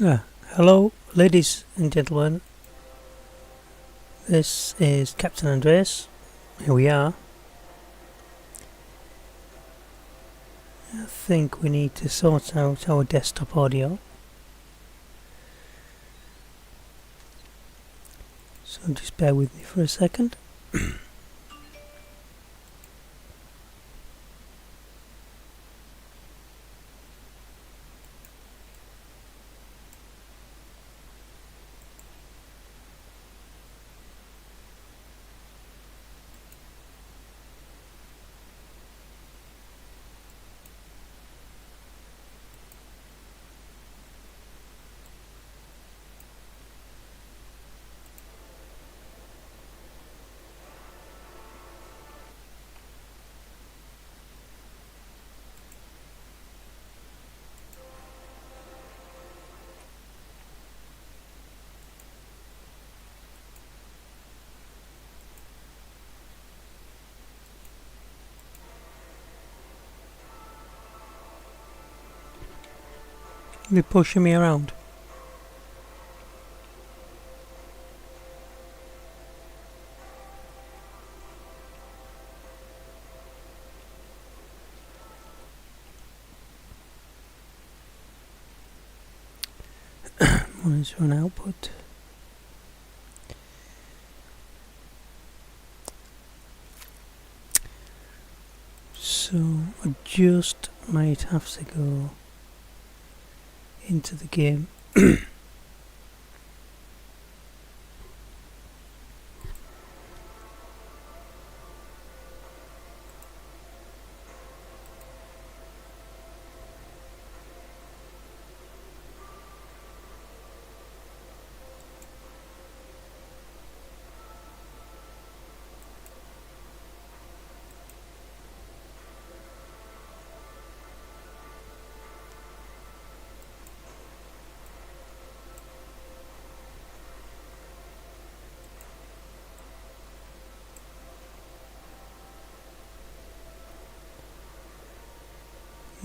Hello, ladies and gentlemen. This is Captain Andreas. Here we are. I think we need to sort out our desktop audio. So just bear with me for a second. You're pushing me around. Monitor and output. So I just might have to go into the game.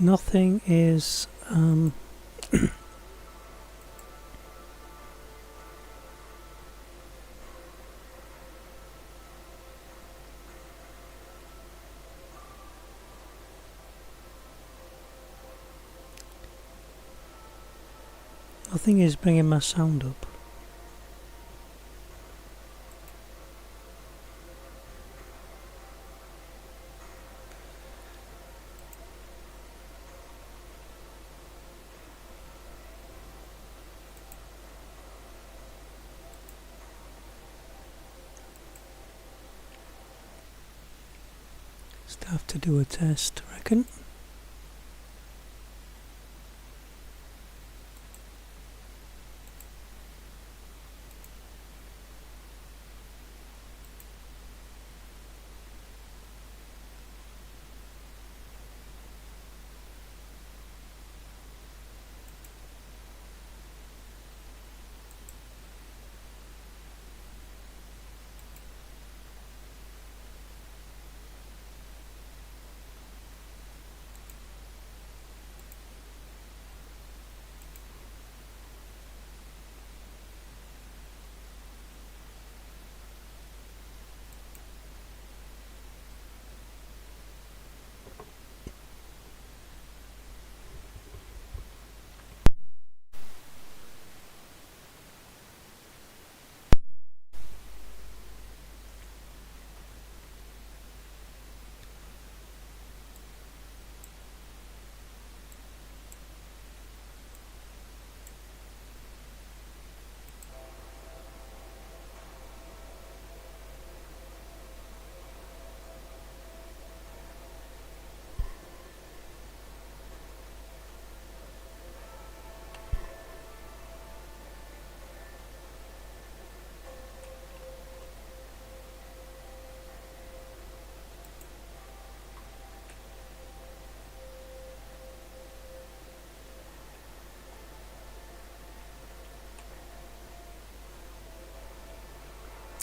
Nothing is nothing is bringing my sound up. Just have to do a test, I reckon.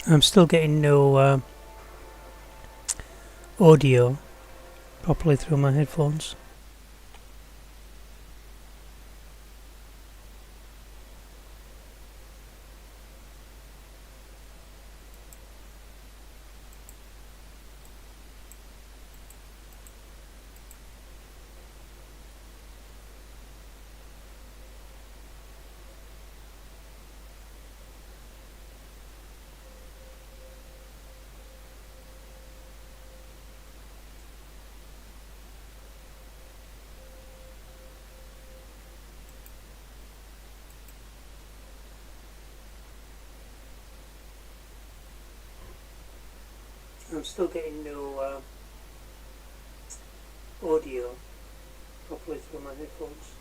I'm still getting no audio properly through my headphones. I'm still getting no audio properly through my headphones.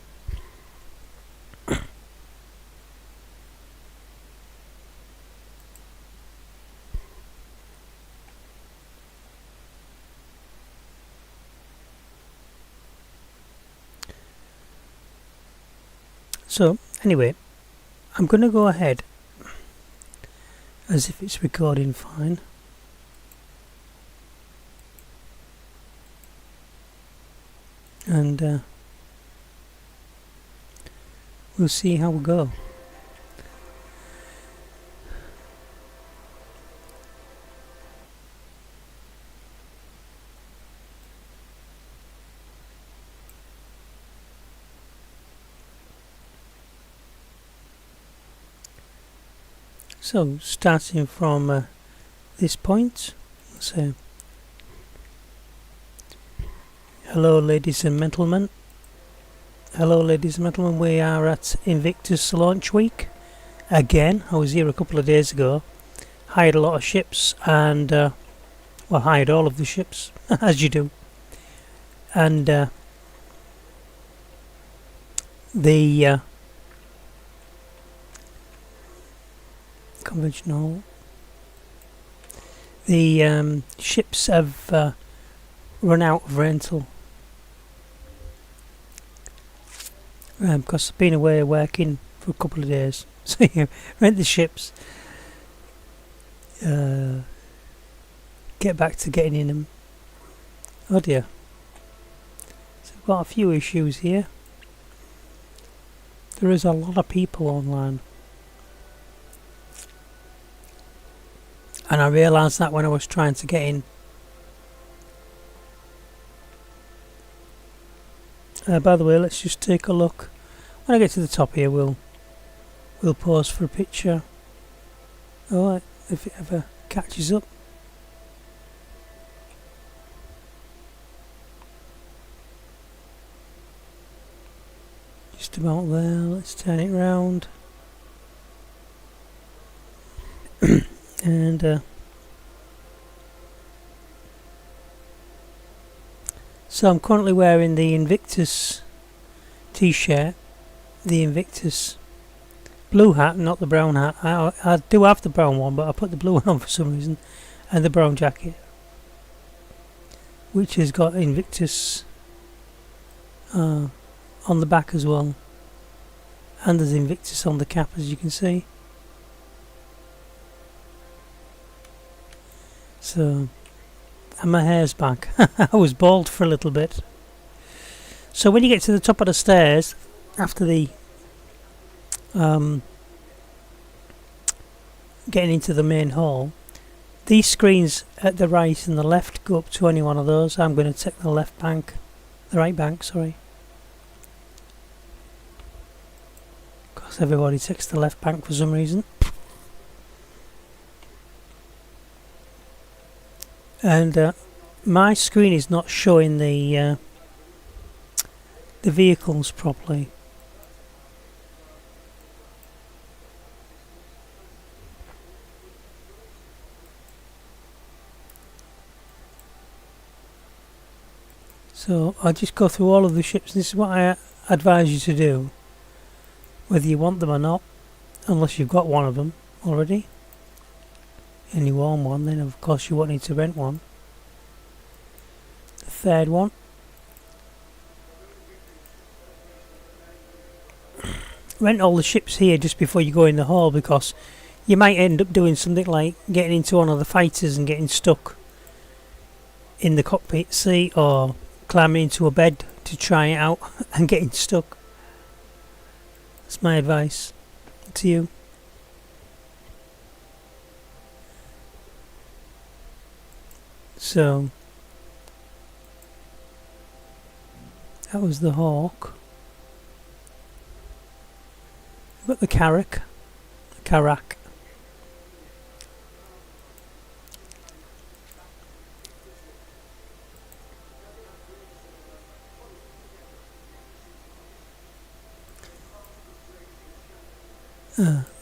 So anyway, I'm going to go ahead as if it's recording fine. And we'll see how we go. So starting from this point, so hello ladies and gentlemen. Hello ladies and gentlemen, we are at Invictus launch week. Again, I was here a couple of days ago, hired a lot of ships and, well, hired all of the ships, as you do. And the conventional, the ships have run out of rental. Because I've been away working for a couple of days. So you rent the ships, get back to getting in them. Oh dear. So we've got a few issues here. There is a lot of people online. And I realised that when I was trying to get in. By the way, let's just take a look. When I get to the top here, we'll pause for a picture. Alright, if it ever catches up. Just about there. Let's turn it round. And so I'm currently wearing the Invictus t-shirt, the Invictus blue hat, not the brown hat. I do have the brown one, but I put the blue one on for some reason, and the brown jacket, which has got Invictus on the back as well, and there's Invictus on the cap, as you can see. So, and my hair's back. I was bald for a little bit. So when you get to the top of the stairs, after the getting into the main hall, these screens at the right and the left go up to any one of those. I'm going to take the left bank, the right bank, sorry. Because everybody takes the left bank for some reason. And my screen is not showing the vehicles properly. So I'll just go through all of the ships. This is what I advise you to do, whether you want them or not, unless you've got one of them already and you own one, then of course you won't need to rent one. The third one, rent all the ships here just before you go in the hall, because you might end up doing something like getting into one of the fighters and getting stuck in the cockpit seat, or climbing into a bed to try it out and getting stuck. That's my advice to you. So that was the Hawk. We've got the Carrack.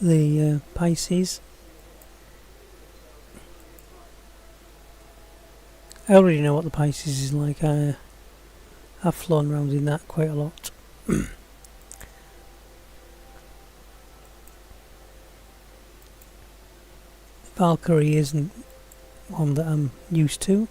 The Pisces. I already know what the Pisces is like. I've flown around in that quite a lot. Valkyrie isn't one that I'm used to.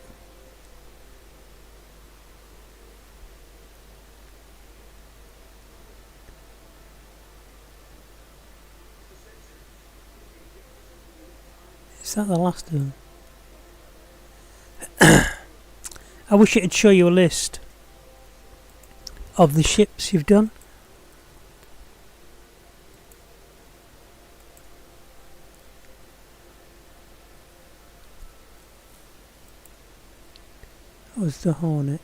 Is that the last of them? I wish it'd show you a list of the ships you've done. That was the Hornet.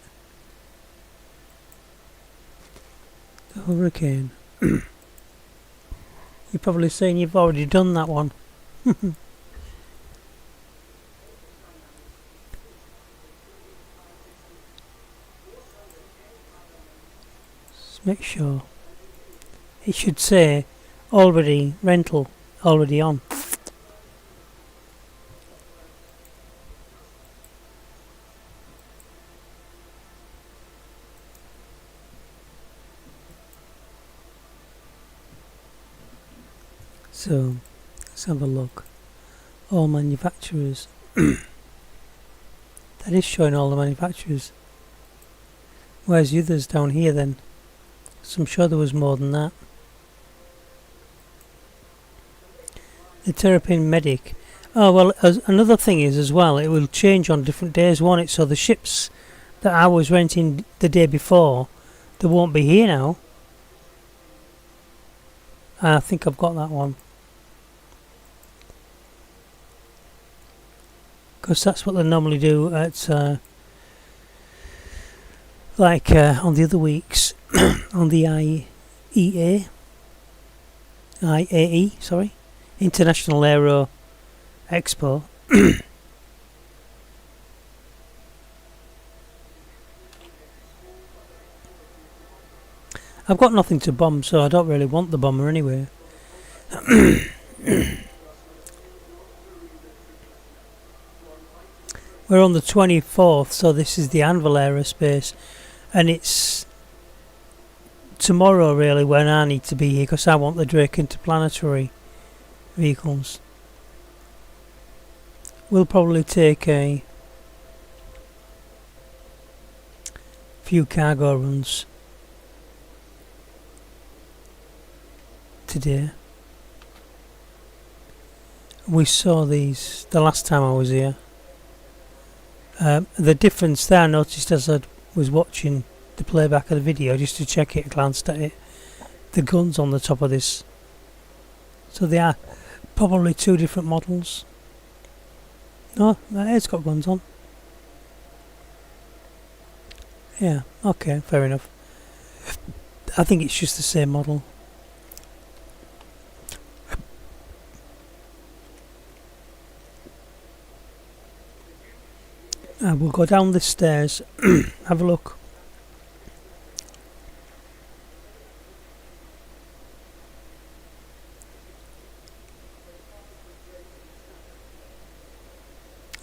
The Hurricane. You're probably saying you've already done that one. Make sure it should say already rental, already on. So let's have a look. All manufacturers. That is showing all the manufacturers. Where's the others down here then? So I'm sure there was more than that. The Terrapin Medic. Oh well, another thing is as well, it will change on different days, won't it? So the ships that I was renting the day before, they won't be here now. I think I've got that one. Because that's what they normally do at on the other weeks. On the IAE, sorry, International Aero Expo. I've got nothing to bomb, so I don't really want the bomber anyway. We're on the 24th, so this is the Anvil Aerospace, and it's tomorrow really when I need to be here because I want the Drake interplanetary vehicles. We'll probably take a few cargo runs today. We saw these the last time I was here. The difference there I noticed as I was watching the playback of the video just to check it, glanced at it, the guns on the top of this, so they are probably two different models. No, it's got guns on. Yeah, okay, fair enough. I think it's just the same model. We'll go down the stairs, have a look.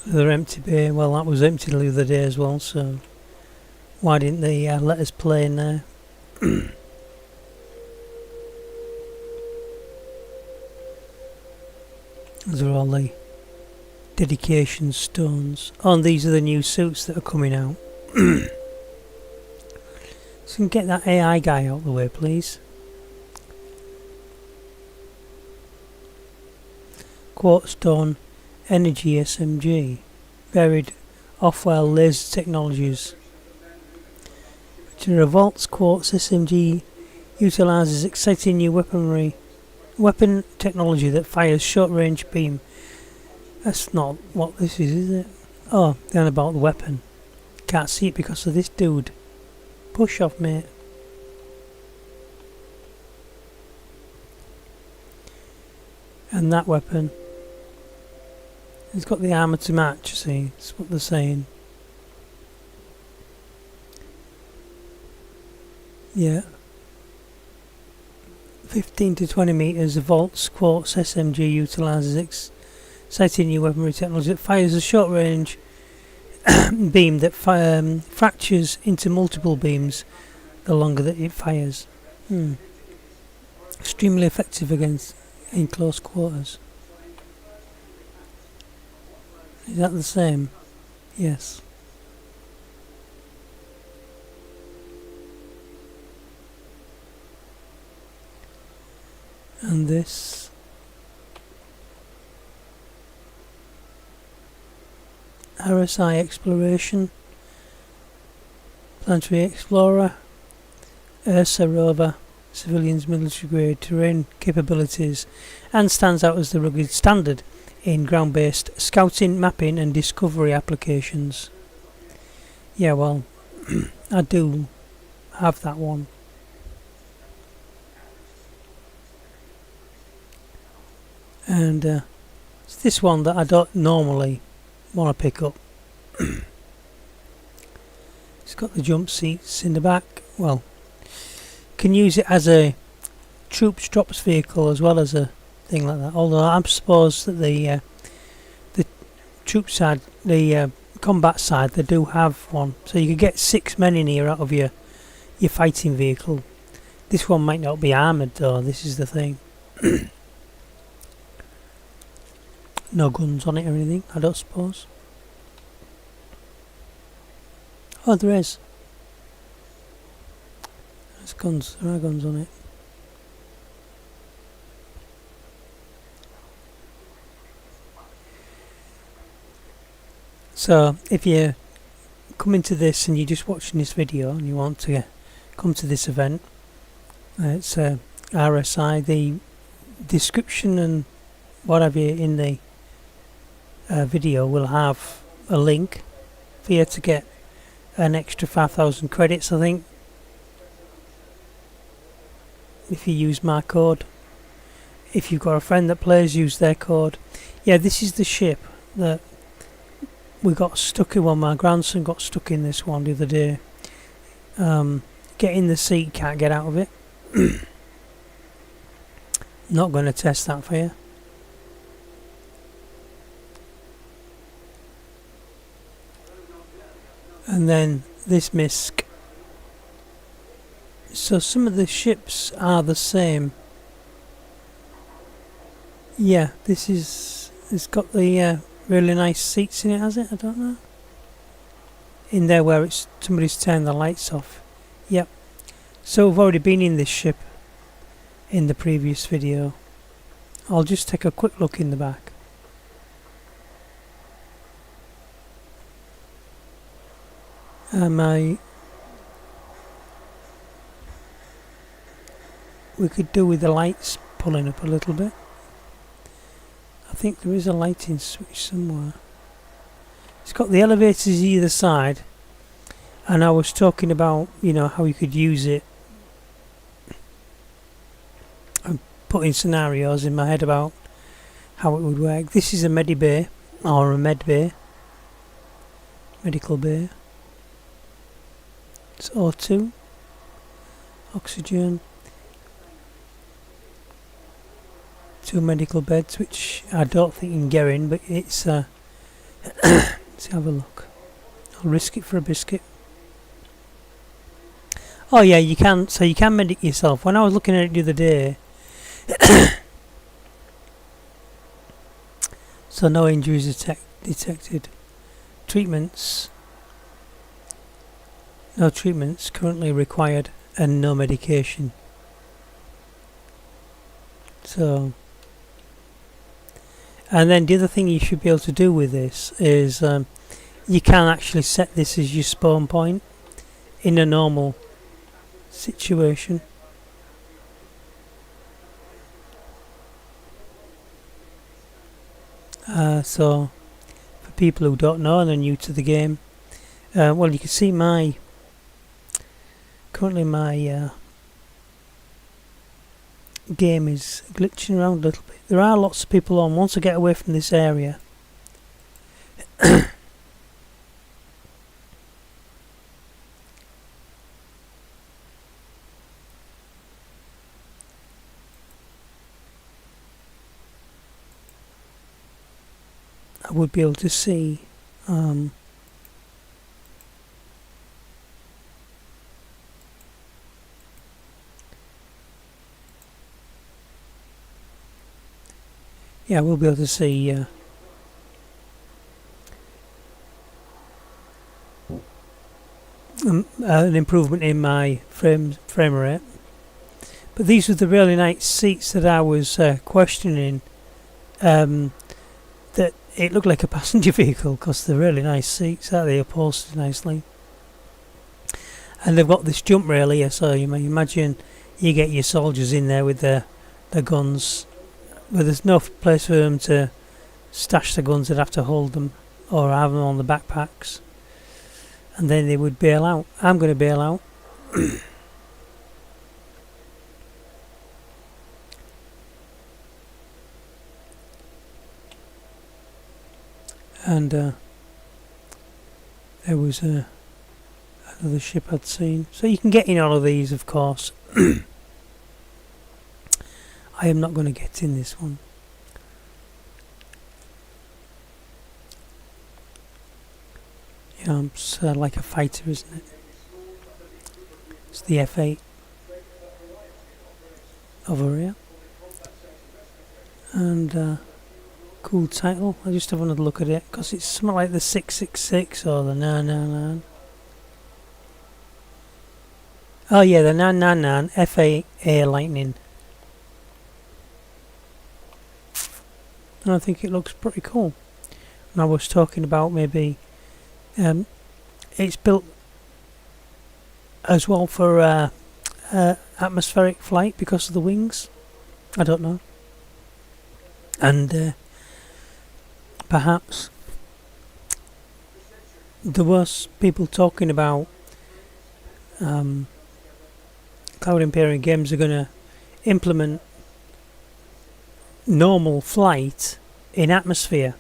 They're empty bay. Well, that was empty the other day as well, so why didn't they let us play in there? Those are all the dedication stones. Oh, and these are the new suits that are coming out. So can get that AI guy out of the way, please. Quartzstone Energy SMG. Varied off-well laser technologies. Which revolts quartz SMG utilises exciting new weapon technology that fires short-range beam. That's not what this is it? Oh, then about the weapon. Can't see it because of this dude. Push off, mate. And that weapon. It's got the armour to match, see? That's what they're saying. Yeah. 15 to 20 metres, the Volts Quartz SMG utilises exciting new weaponry technology that fires a short range beam that fractures into multiple beams the longer that it fires. Extremely effective against in close quarters. Is that the same? Yes. And this RSI Exploration, Planetary Explorer, Ursa rover, civilians military grade terrain capabilities, and stands out as the rugged standard in ground-based scouting, mapping and discovery applications. Yeah, well, I do have that one. And it's this one that I don't normally want to pick up. It's got the jump seats in the back. Well, can use it as a troops drops vehicle as well as a thing like that. Although I suppose that the troop side, the combat side, they do have one, so you could get 6 men in here out of your fighting vehicle. This one might not be armoured though. This is the thing. No guns on it or anything, I don't suppose. Oh, there is. There's guns. There are guns on it. So, if you come into this and you're just watching this video and you want to come to this event, it's RSI. The description and whatever in the video will have a link for you to get an extra 5,000 credits, I think, if you use my code. If you've got a friend that plays, use their code. Yeah, this is the ship that we got stuck in. Well, my grandson got stuck in this one the other day. Get in the seat, can't get out of it. Not going to test that for you. And then this MISC. So some of the ships are the same. Yeah, this is. It's got the really nice seats in it, has it? I don't know. In there where it's somebody's turned the lights off. Yep. So we've already been in this ship in the previous video. I'll just take a quick look in the back. We could do with the lights pulling up a little bit. I think there is a lighting switch somewhere. It's got the elevators either side, and I was talking about, you know, how you could use it and putting scenarios in my head about how it would work. This is a medibay, or a med bay, medical bay. It's O2, oxygen, 2 medical beds, which I don't think you can get in, but it's let's have a look. I'll risk it for a biscuit. Oh yeah, you can. So you can medic yourself. When I was looking at it the other day, so no injuries detected. Treatments. No treatments currently required, and no medication. So, and then the other thing you should be able to do with this is you can actually set this as your spawn point in a normal situation. So, for people who don't know and are new to the game, well, you can see currently my game is glitching around a little bit. There are lots of people on. Once I get away from this area, I would be able to see yeah, we'll be able to see an improvement in my frame rate. But these were the really nice seats that I was questioning. That it looked like a passenger vehicle because they're really nice seats, aren't they? Upholstered nicely. And they've got this jump rail here, so you may imagine you get your soldiers in there with their guns, but there's no place for them to stash the guns. They'd have to hold them or have them on the backpacks, and then they would bail out. I'm going to bail out. And there was another ship I'd seen. So you can get in all of these, of course. I am not going to get in this one. You know, it's like a fighter, isn't it? It's the F8 over here. And cool title. I'll just have another look at it because it's something like the 666 or the 999. Oh yeah, the 999 FA Air Lightning. And I think it looks pretty cool. And I was talking about maybe it's built as well for atmospheric flight because of the wings. I don't know. And perhaps there was people talking about Cloud Imperium Games are going to implement normal flight in atmosphere.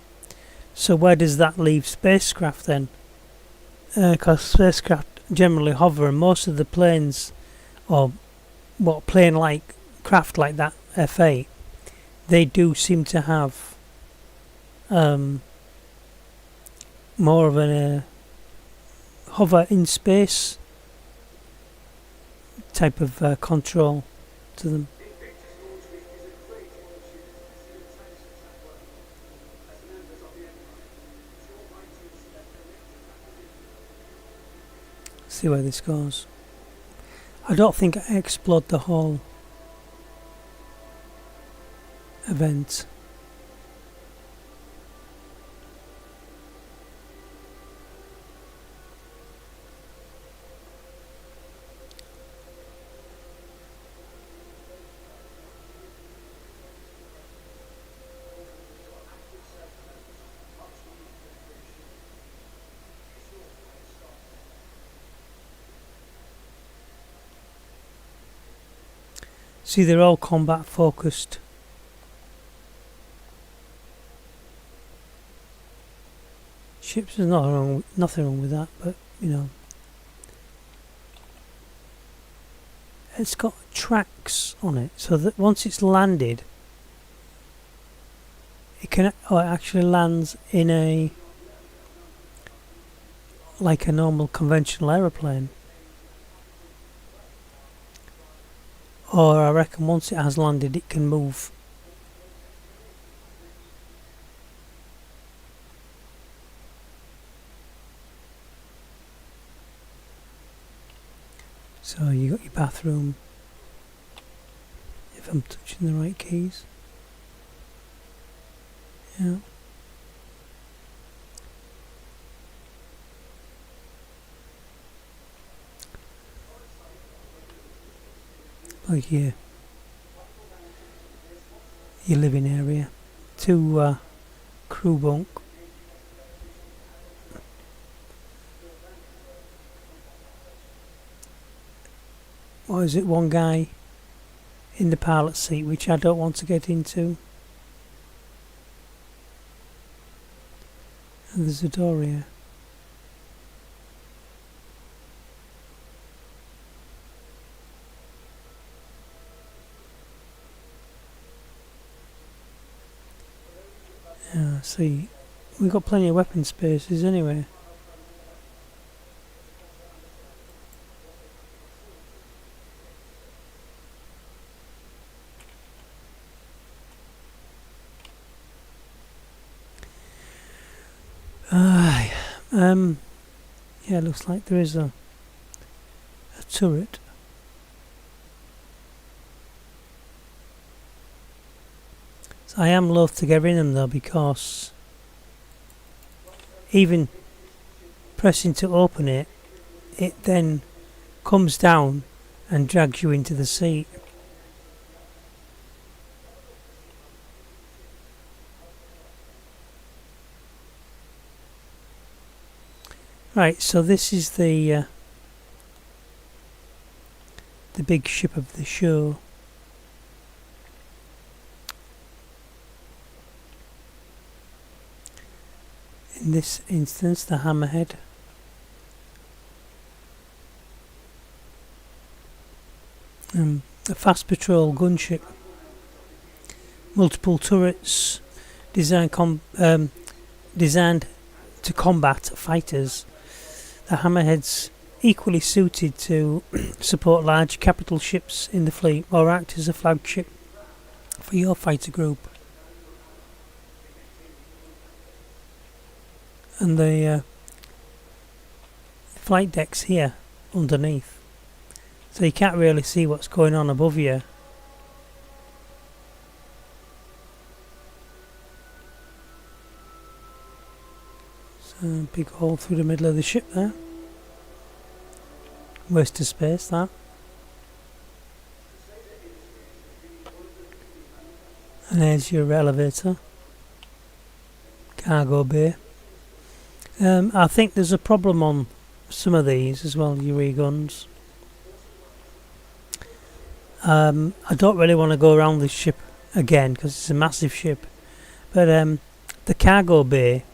So where does that leave spacecraft then? Because spacecraft generally hover, and most of the planes, or what plane-like craft like that F8, they do seem to have more of a hover in space type of control to them. See where this goes. I don't think I explored the whole event. See, they're all combat focused. Ships, there's nothing wrong with that, but you know, it's got tracks on it, so that once it's landed, it actually lands in a like a normal conventional aeroplane. Or I reckon once it has landed, it can move. So you got your bathroom, if I'm touching the right keys. Yeah. Like your living area. 2 crew bunk. Or is it one guy in the pilot seat, which I don't want to get into. And there's a door here. Yeah, see, we've got plenty of weapon spaces anyway. Yeah, looks like there is a turret. So I am loath to get in them though, because even pressing to open it, it then comes down and drags you into the seat. Right, so this is the big ship of the show. In this instance, the Hammerhead. A fast patrol gunship. Multiple turrets designed to combat fighters. The Hammerhead's equally suited to support large capital ships in the fleet or act as a flagship for your fighter group. And the flight deck's here underneath, so you can't really see what's going on above you. So a big hole through the middle of the ship there. Waste of space, that. And there's your elevator. Cargo bay. I think there's a problem on some of these as well, your e-guns. I don't really want to go around this ship again because it's a massive ship, but the cargo bay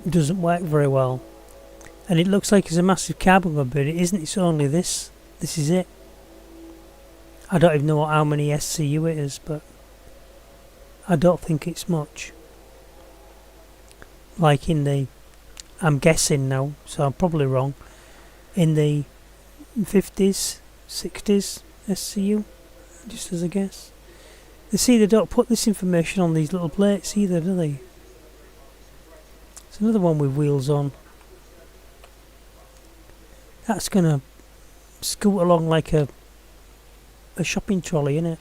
doesn't work very well, and it looks like it's a massive cargo bay, but it isn't. It's only this. This is it. I don't even know how many SCU it is, but I don't think it's much. Like in the, I'm guessing now, so I'm probably wrong, in the 50s, 60s SCU, just as a guess. You see, they don't put this information on these little plates either, do they? It's another one with wheels on. That's gonna scoot along like a shopping trolley, innit?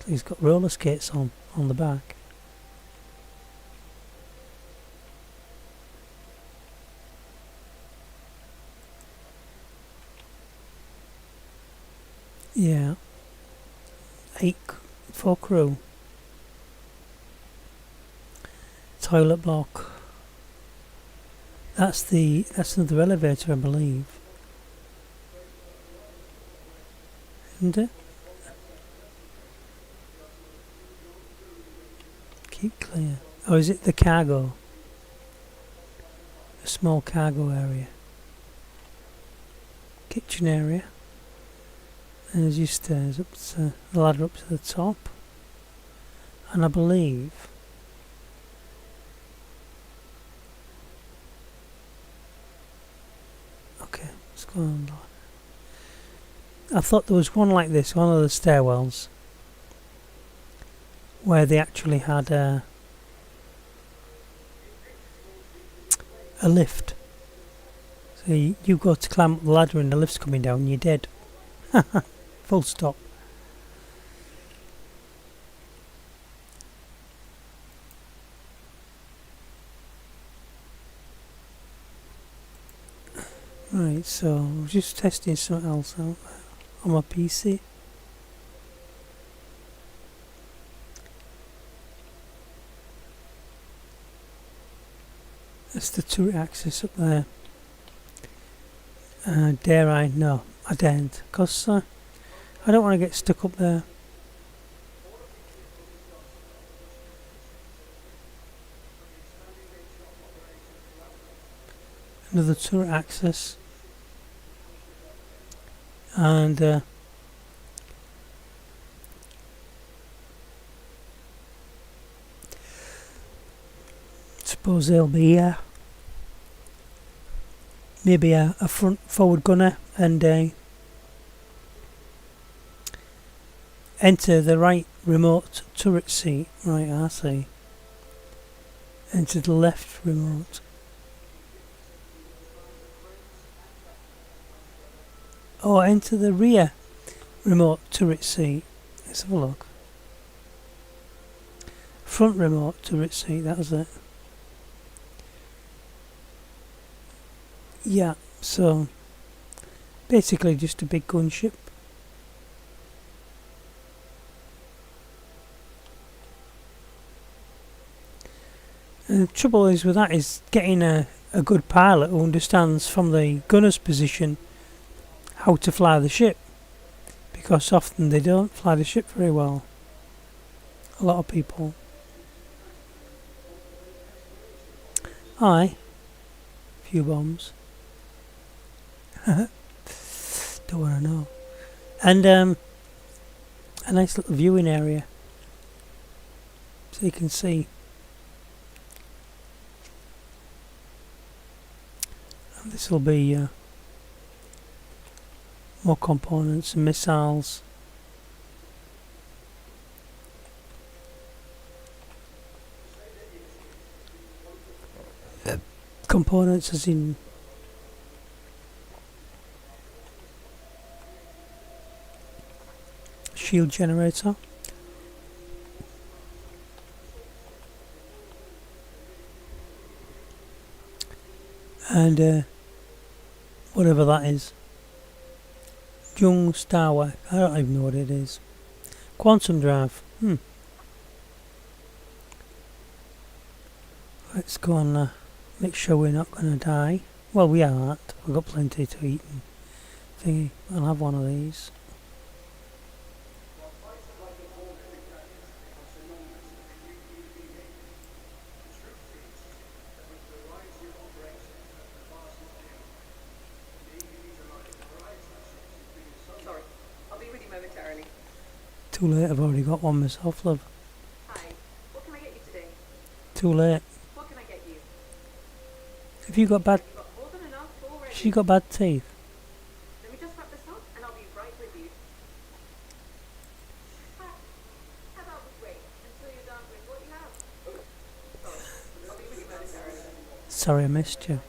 He's got roller skates on the back. Yeah. 4 crew. Toilet block. That's another elevator, I believe. Isn't it? Keep clear. Oh, is it the cargo? A small cargo area. Kitchen area. And there's your stairs up to the ladder up to the top. And I believe okay, let's go on. I thought there was one like this, one of the stairwells, where they actually had a lift. So you go to climb up the ladder and the lift's coming down and you're dead. Full stop. Right, so I'm just testing something else out on my PC. That's the turret access up there. Dare I? No, I daren't, because I don't want to get stuck up there. Another turret access. And suppose there'll be maybe a front forward gunner and enter the right remote turret seat. Right, I see. Enter the left remote. Oh, enter the rear remote turret seat. Let's have a look. Front remote turret seat, that was it. Yeah, so basically just a big gunship. And the trouble is with that is getting a good pilot who understands from the gunner's position how to fly the ship, because often they don't fly the ship very well. A lot of people. Aye. Few bombs. Don't want to know. And a nice little viewing area, so you can see. And this will be more components and missiles. Components as in shield generator, and whatever that is. Jung Starway, I don't even know what it is. Quantum drive. Let's go on make sure we're not going to die. Well, we aren't. We've got plenty to eat and thingy. I'll have one of these. Sorry, I'll be with you momentarily. Too late, I've already got one myself, love. Hi, what can I get you today? Too late. What can I get you? Have you got bad... You've got more than enough already. She got bad teeth. Let me just wrap this up and I'll be right with you. Hi, how about we wait until you're done with what you have? Sorry, I'll be with you momentarily. Sorry I missed you.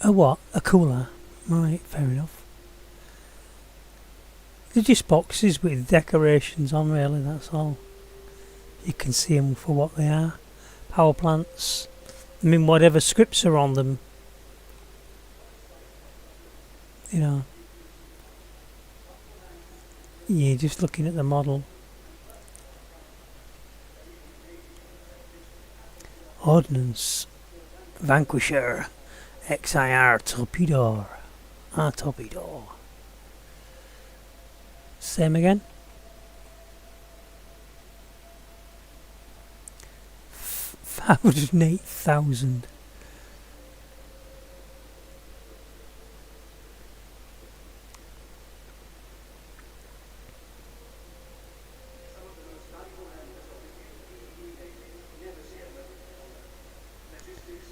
A what? A cooler? Right, fair enough. They're just boxes with decorations on, really, that's all. You can see them for what they are. Power plants. I mean, whatever scripts are on them. You know. Yeah, just looking at the model. Ordnance. Vanquisher. XIR torpedo. Torpedo. Same again. 508,000.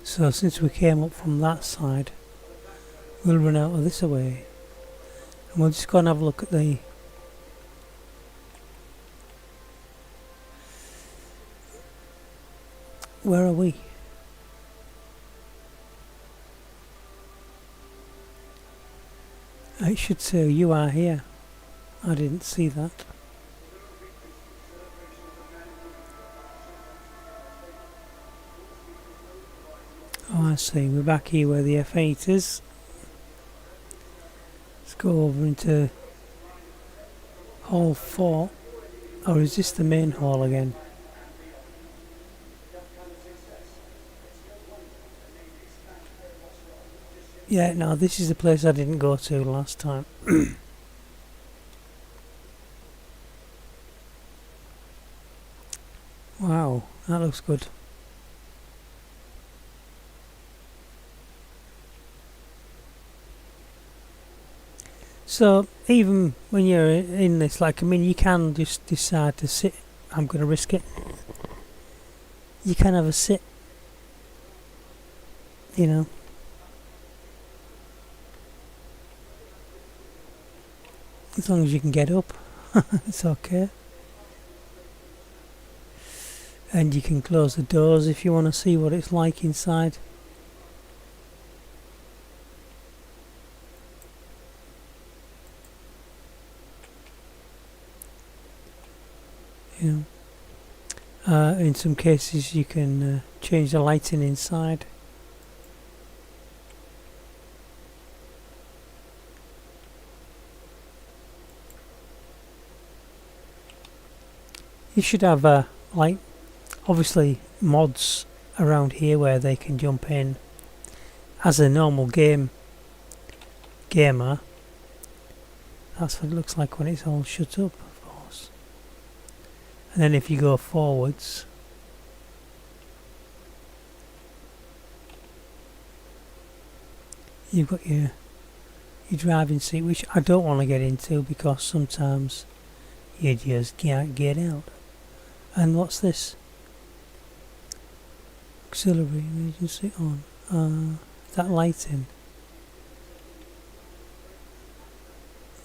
So since we came up from that side, we'll run out of this away. And we'll just go and have a look at the... Where are we? It should say you are here. I didn't see that. Oh, I see. We're back here where the F8 is. Let's go over into Hall 4. Or is this the main hall again? Yeah, no, this is the place I didn't go to last time. Wow, that looks good. So, even when you're in this, like, I mean, you can just decide to sit. I'm going to risk it. you can have a sit, you know. As long as you can get up, it's okay. And you can close the doors if you want to see what it's like inside. You know, in some cases you can change the lighting inside. You should have like obviously mods around here where they can jump in as a normal gamer. That's what it looks like when it's all shut up, of course. And then if you go forwards, you've got your driving seat, which I don't want to get into because sometimes you just can't get out. And what's this? Auxiliary emergency on. That lighting.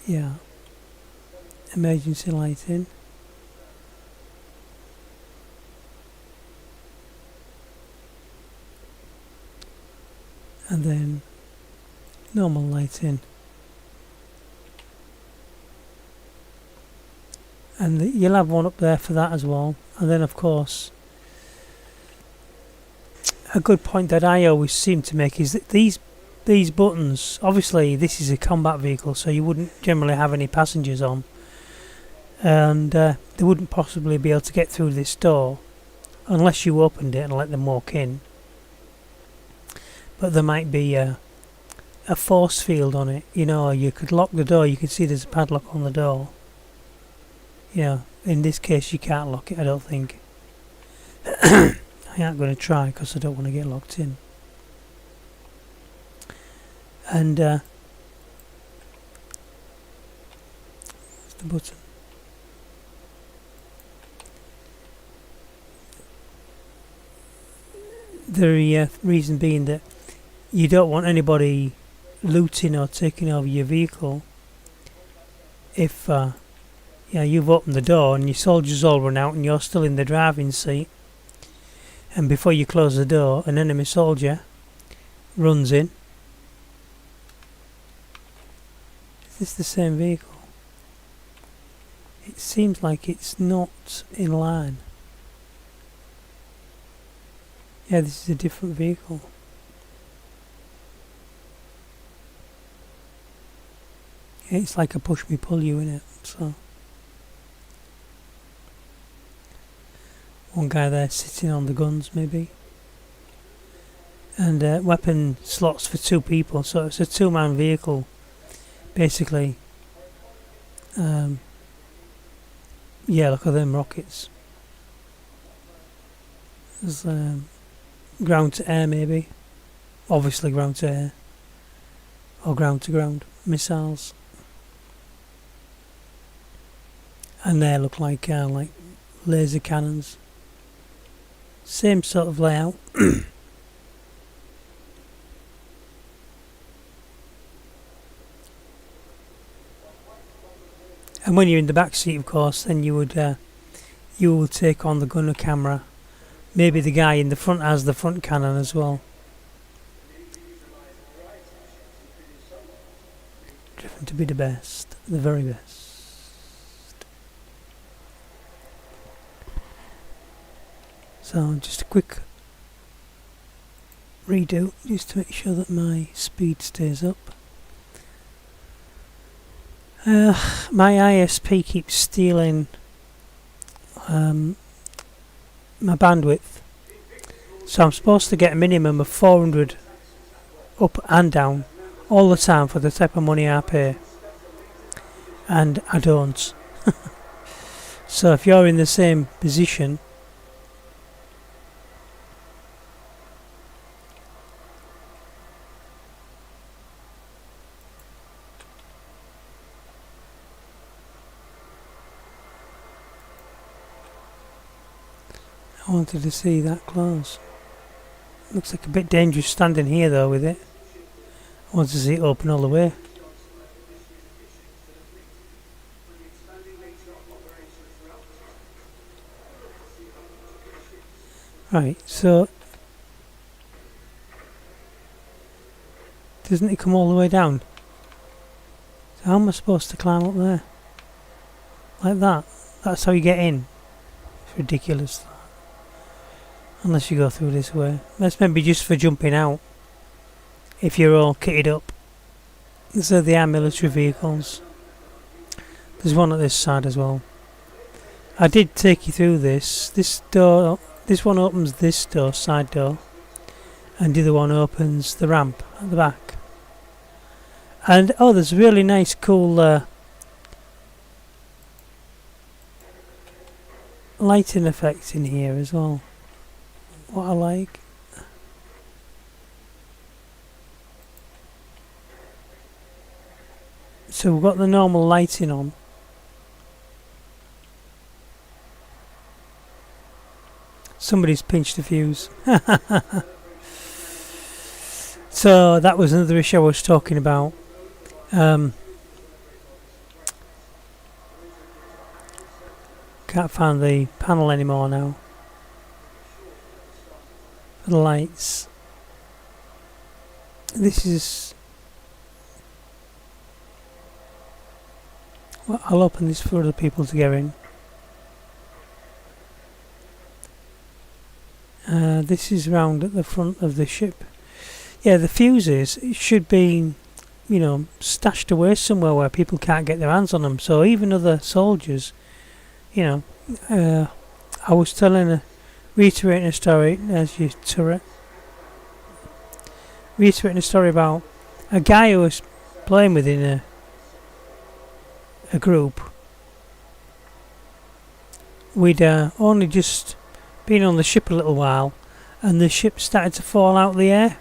Yeah. Emergency lighting. And then normal lighting. And you'll have one up there for that as well. And then of course, a good point that I always seem to make is that these buttons, obviously this is a combat vehicle, so you wouldn't generally have any passengers on, and they wouldn't possibly be able to get through this door unless you opened it and let them walk in. But there might be a force field on it, you know. You could lock the door. You can see there's a padlock on the door. Yeah, in this case you can't lock it, I don't think. I ain't going to try because I don't want to get locked in. And where's the button? The reason being that you don't want anybody looting or taking over your vehicle if you've opened the door and your soldiers all run out and you're still in the driving seat, and before you close the door an enemy soldier runs in. Is this the same vehicle? It seems like it's not in line. Yeah, this is a different vehicle. It's like a push me pull you in it. So one guy there sitting on the guns maybe, and weapon slots for 2 people, so it's a 2-man vehicle basically. Yeah, look at them rockets. There's ground to air maybe, obviously ground to air or ground to ground missiles. And they look like laser cannons. Same sort of layout. And when you're in the back seat, of course, then you will take on the gunner camera. Maybe the guy in the front has the front cannon as well. Driven to be the best, the very best. So just a quick redo just to make sure that my speed stays up. My ISP keeps stealing my bandwidth, so I'm supposed to get a minimum of 400 up and down all the time for the type of money I pay, and I don't. So if you're in the same position, I wanted to see that close. Looks like a bit dangerous standing here though with it. I want to see it open all the way. Right, so doesn't it come all the way down? So how am I supposed to climb up there? Like that? That's how you get in? It's ridiculous. Unless you go through this way. That's maybe just for jumping out. If you're all kitted up. So they are military vehicles. There's one at this side as well. I did take you through this. This door, this one opens this door, side door. And the other one opens the ramp at the back. And oh, there's really nice cool lighting effects in here as well. What I like. So we've got the normal lighting on. Somebody's pinched the fuse. So that was another issue I was talking about. Can't find the panel anymore now. The lights. This is... Well, I'll open this for other people to get in. This is round at the front of the ship. Yeah, the fuses should be, you know, stashed away somewhere where people can't get their hands on them. So even other soldiers, you know, I was reiterating a story as you turret. Reiterating a story about a guy who was playing within a group. We'd only just been on the ship a little while, and the ship started to fall out of the air.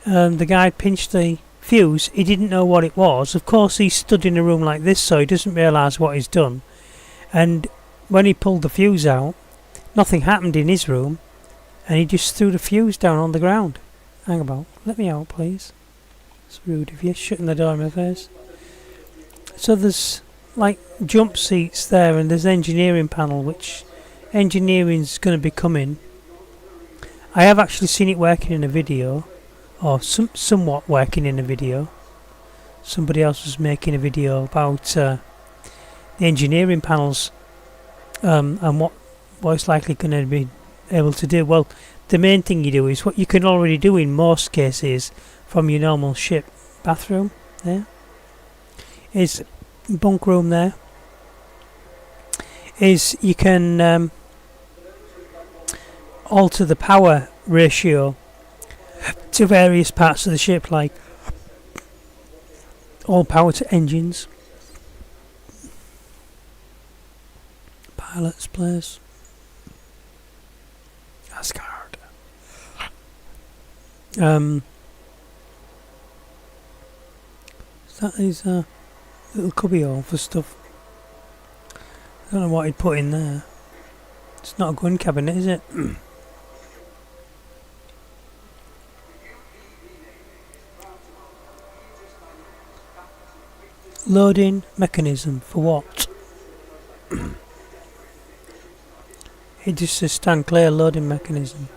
The guy pinched the fuse. He didn't know what it was. Of course, he stood in a room like this, so he doesn't realise what he's done. And when he pulled the fuse out, nothing happened in his room, and he just threw the fuse down on the ground. Hang about. Let me out, please. It's rude of you, shutting the door in my face. So there's like jump seats there, and there's an engineering panel, which engineering's going to be coming. I have actually seen it working in a video, or somewhat working in a video. Somebody else was making a video about the engineering panels and what it's likely going to be able to do. Well, the main thing you do is what you can already do in most cases from your normal ship. Bathroom there is bunk room there. Is you can alter the power ratio to various parts of the ship, like all power to engines, pilot's place, Asgard. That is a little cubby hole for stuff. I don't know what he'd put in there. It's not a gun cabinet, is it? Loading mechanism for what? It just says stand clear, loading mechanism.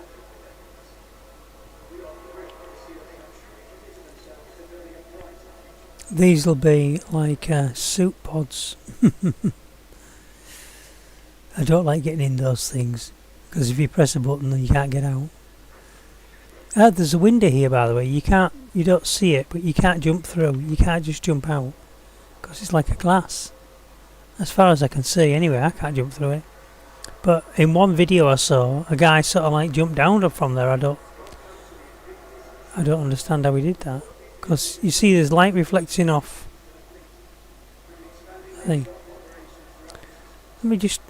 These will be like suit pods. I don't like getting in those things, because if you press a button then you can't get out. There's a window here, by the way. You don't see it, but you can't jump through. You can't just jump out, because it's like a glass. As far as I can see, anyway, I can't jump through it. But in one video I saw, a guy sort of like jumped down from there. I don't understand how he did that, because you see there's light reflecting off the thing. Let me just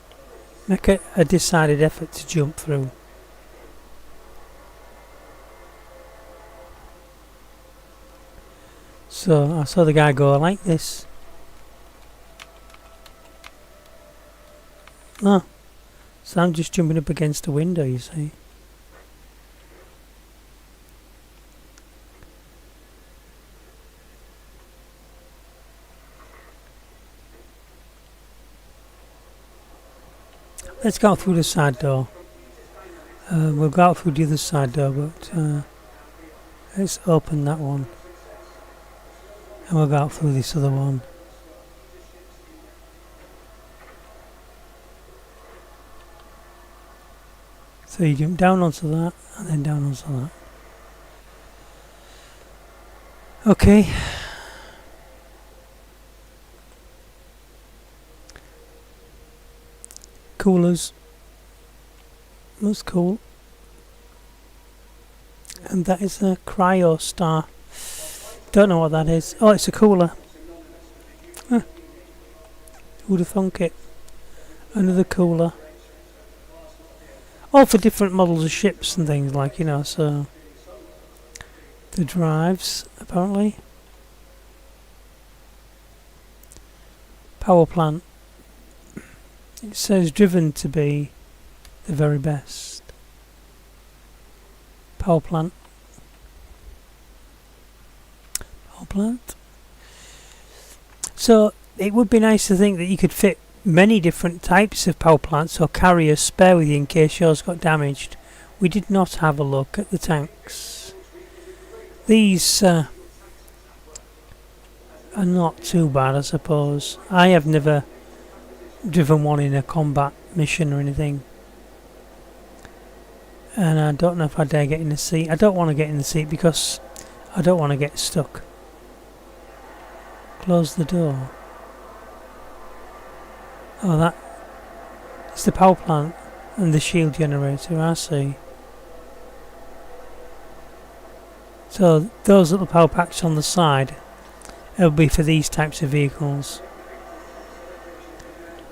make a decided effort to jump through. So I saw the guy go like this. Oh, So I'm just jumping up against a window, you see. Let's go through the side door. We'll go out through the other side door, but let's open that one. And we'll go out through this other one. So you jump down onto that, and then down onto that. Okay. Coolers. Looks cool. And that is a cryo star. Don't know what that is. Oh, it's a cooler. Huh. Who'd have thunk it? Another cooler. All for different models of ships and things, like, you know, so the drives, apparently. Power plant. It says driven to be the very best. Power plant. Power plant. So it would be nice to think that you could fit many different types of power plants or carry a spare with you in case yours got damaged. We did not have a look at the tanks. These are not too bad, I suppose. I have never driven one in a combat mission or anything. And I don't know if I dare get in the seat. I don't want to get in the seat because I don't want to get stuck. Close the door. Oh, that is the power plant and the shield generator, I see. So those little power packs on the side will be for these types of vehicles.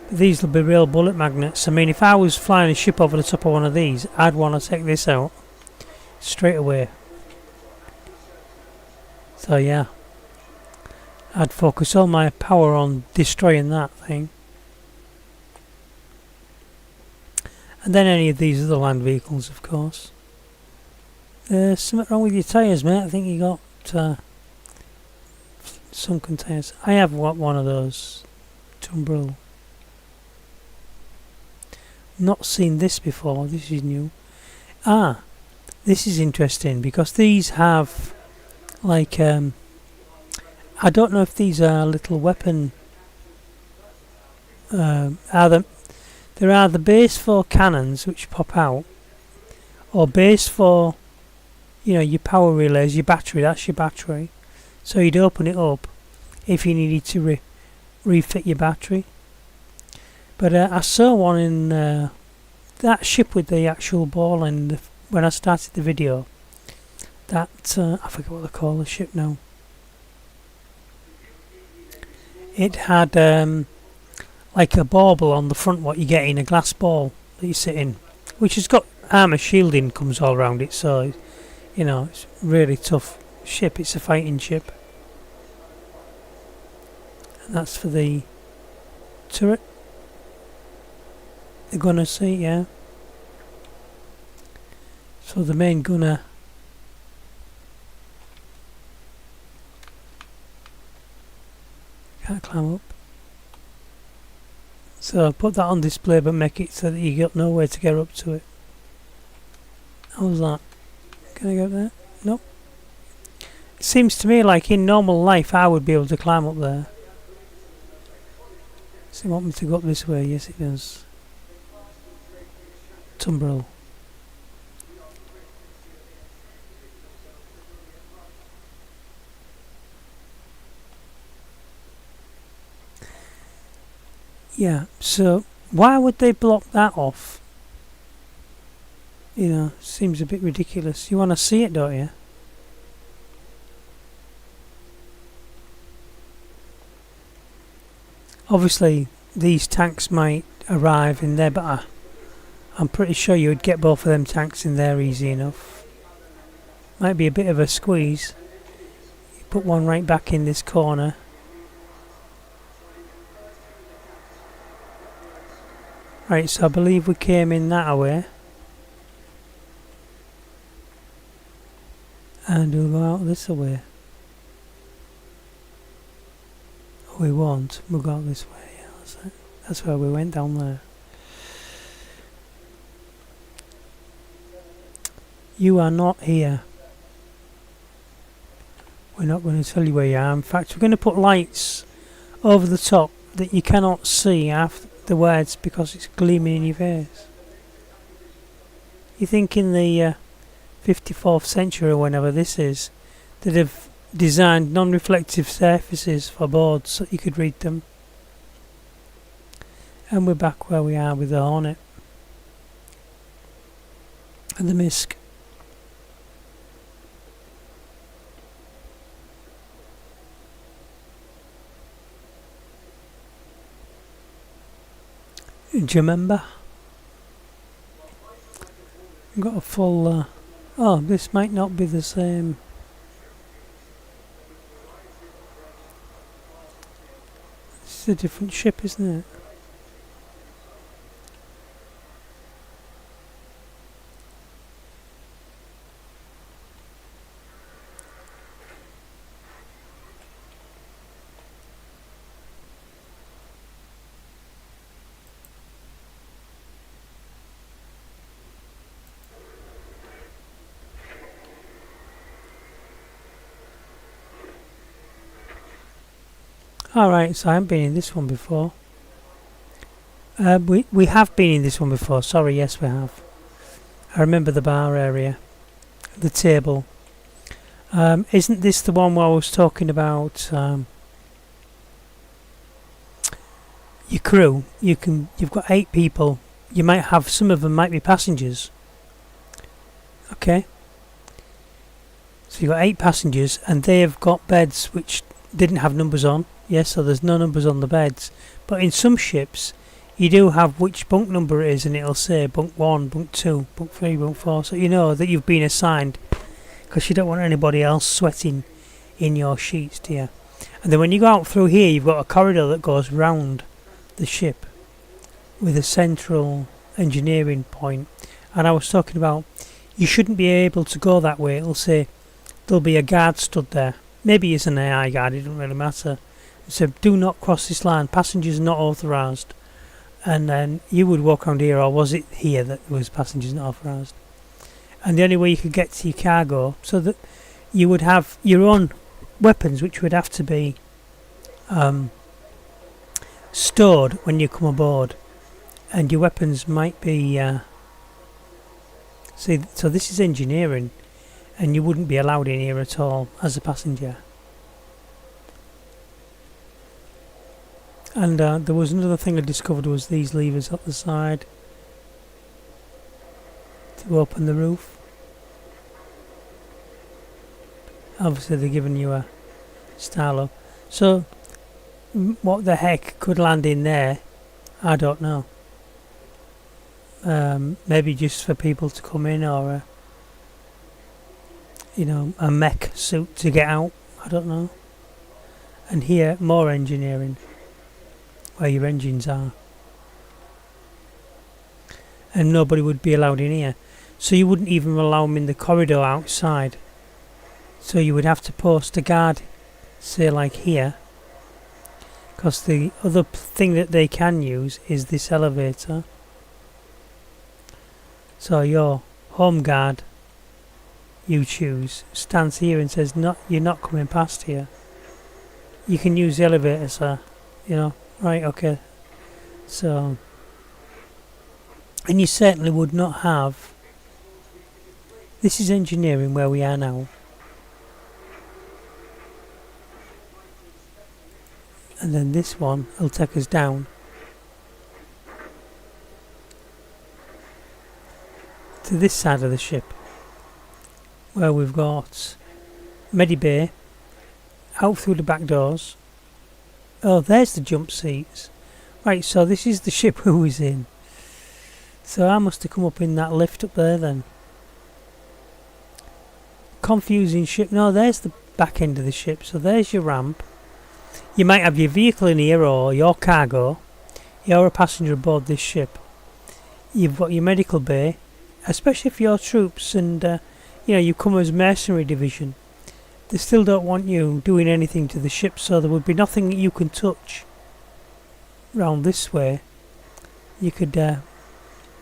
But these will be real bullet magnets. I mean, if I was flying a ship over the top of one of these, I'd want to take this out straight away. So yeah, I'd focus all my power on destroying that thing. And then any of these other land vehicles, of course. There's something wrong with your tyres, mate. I think you got sunken tyres. I have one of those. Tumbril. Not seen this before. This is new. Ah, this is interesting because these have like I don't know if these are little weapon. They're either base for cannons which pop out, or base for, you know, your power relays, your battery. That's your battery. So you'd open it up if you needed to refit your battery. But I saw one in that ship with the actual ball in when I started the video. That I forget what they call the ship now. It had like a bauble on the front, what you get in a glass ball that you sit in, which has got armour shielding comes all around it, so you know it's a really tough ship. It's a fighting ship, and that's for the turret, the gunner seat, yeah. So the main gunner can't climb up. So put that on display but make it so that you got nowhere to get up to it. How's that? Can I go up there? Nope. It seems to me like in normal life I would be able to climb up there. Does it want me to go up this way? Yes it does. Tumbril. Yeah, so why would they block that off? You know, seems a bit ridiculous. You want to see it, don't you? Obviously, these tanks might arrive in there, but I'm pretty sure you would get both of them tanks in there easy enough. Might be a bit of a squeeze. You put one right back in this corner. Right, so I believe we came in that way. And we'll go out this way. We won't. We'll go out this way. Yeah, that's it. That's where we went down there. You are not here. We're not going to tell you where you are. In fact, we're going to put lights over the top that you cannot see afterwards because it's gleaming in your face. You think in the 54th century or whenever this is, that have designed non-reflective surfaces for boards so you could read them. And we're back where we are with the Hornet and the MISC. Do you remember? I've got a full... oh, this might not be the same. This is a different ship, isn't it? Alright, so I haven't been in this one before. We have been in this one before, sorry, yes we have. I remember the bar area. The table. Isn't this the one where I was talking about your crew? You've got 8 people. You might have, some of them might be passengers. Okay. So you've got 8 passengers and they have got beds which didn't have numbers on. Yes, so there's no numbers on the beds. But in some ships, you do have which bunk number it is, and it'll say bunk 1, bunk 2, bunk 3, bunk 4. So you know that you've been assigned, because you don't want anybody else sweating in your sheets, do you? And then when you go out through here, you've got a corridor that goes round the ship with a central engineering point. And I was talking about, you shouldn't be able to go that way. It'll say there'll be a guard stood there. Maybe it's an AI guard, it doesn't really matter. So do not cross this line, passengers not authorised. And then you would walk around here, or was it here that there was passengers not authorised? And the only way you could get to your cargo, so that you would have your own weapons, which would have to be stored when you come aboard. And your weapons might be... see, so this is engineering, and you wouldn't be allowed in here at all as a passenger. And there was another thing I discovered, was these levers up the side to open the roof. Obviously they're giving you a style up. So what the heck could land in there, I don't know. Maybe just for people to come in, or a mech suit to get out, I don't know. And here more engineering, where your engines are, and nobody would be allowed in here, so you wouldn't even allow them in the corridor outside. So you would have to post a guard, say like here, because the other thing that they can use is this elevator. So your home guard, you choose, stands here and says, "No, you're not coming past here. You can use the elevator, sir." Right, okay. So, and you certainly would not have... This is engineering where we are now. And then this one will take us down to this side of the ship, where we've got Medibay out through the back doors. Oh, there's the jump seats. Right, so this is the ship we was in. So I must have come up in that lift up there then. Confusing ship. No, there's the back end of the ship. So there's your ramp. You might have your vehicle in here, or your cargo. You're a passenger aboard this ship. you've got your medical bay, especially for your troops, and you come as mercenary division. They still don't want you doing anything to the ship, so there would be nothing you can touch round this way. You could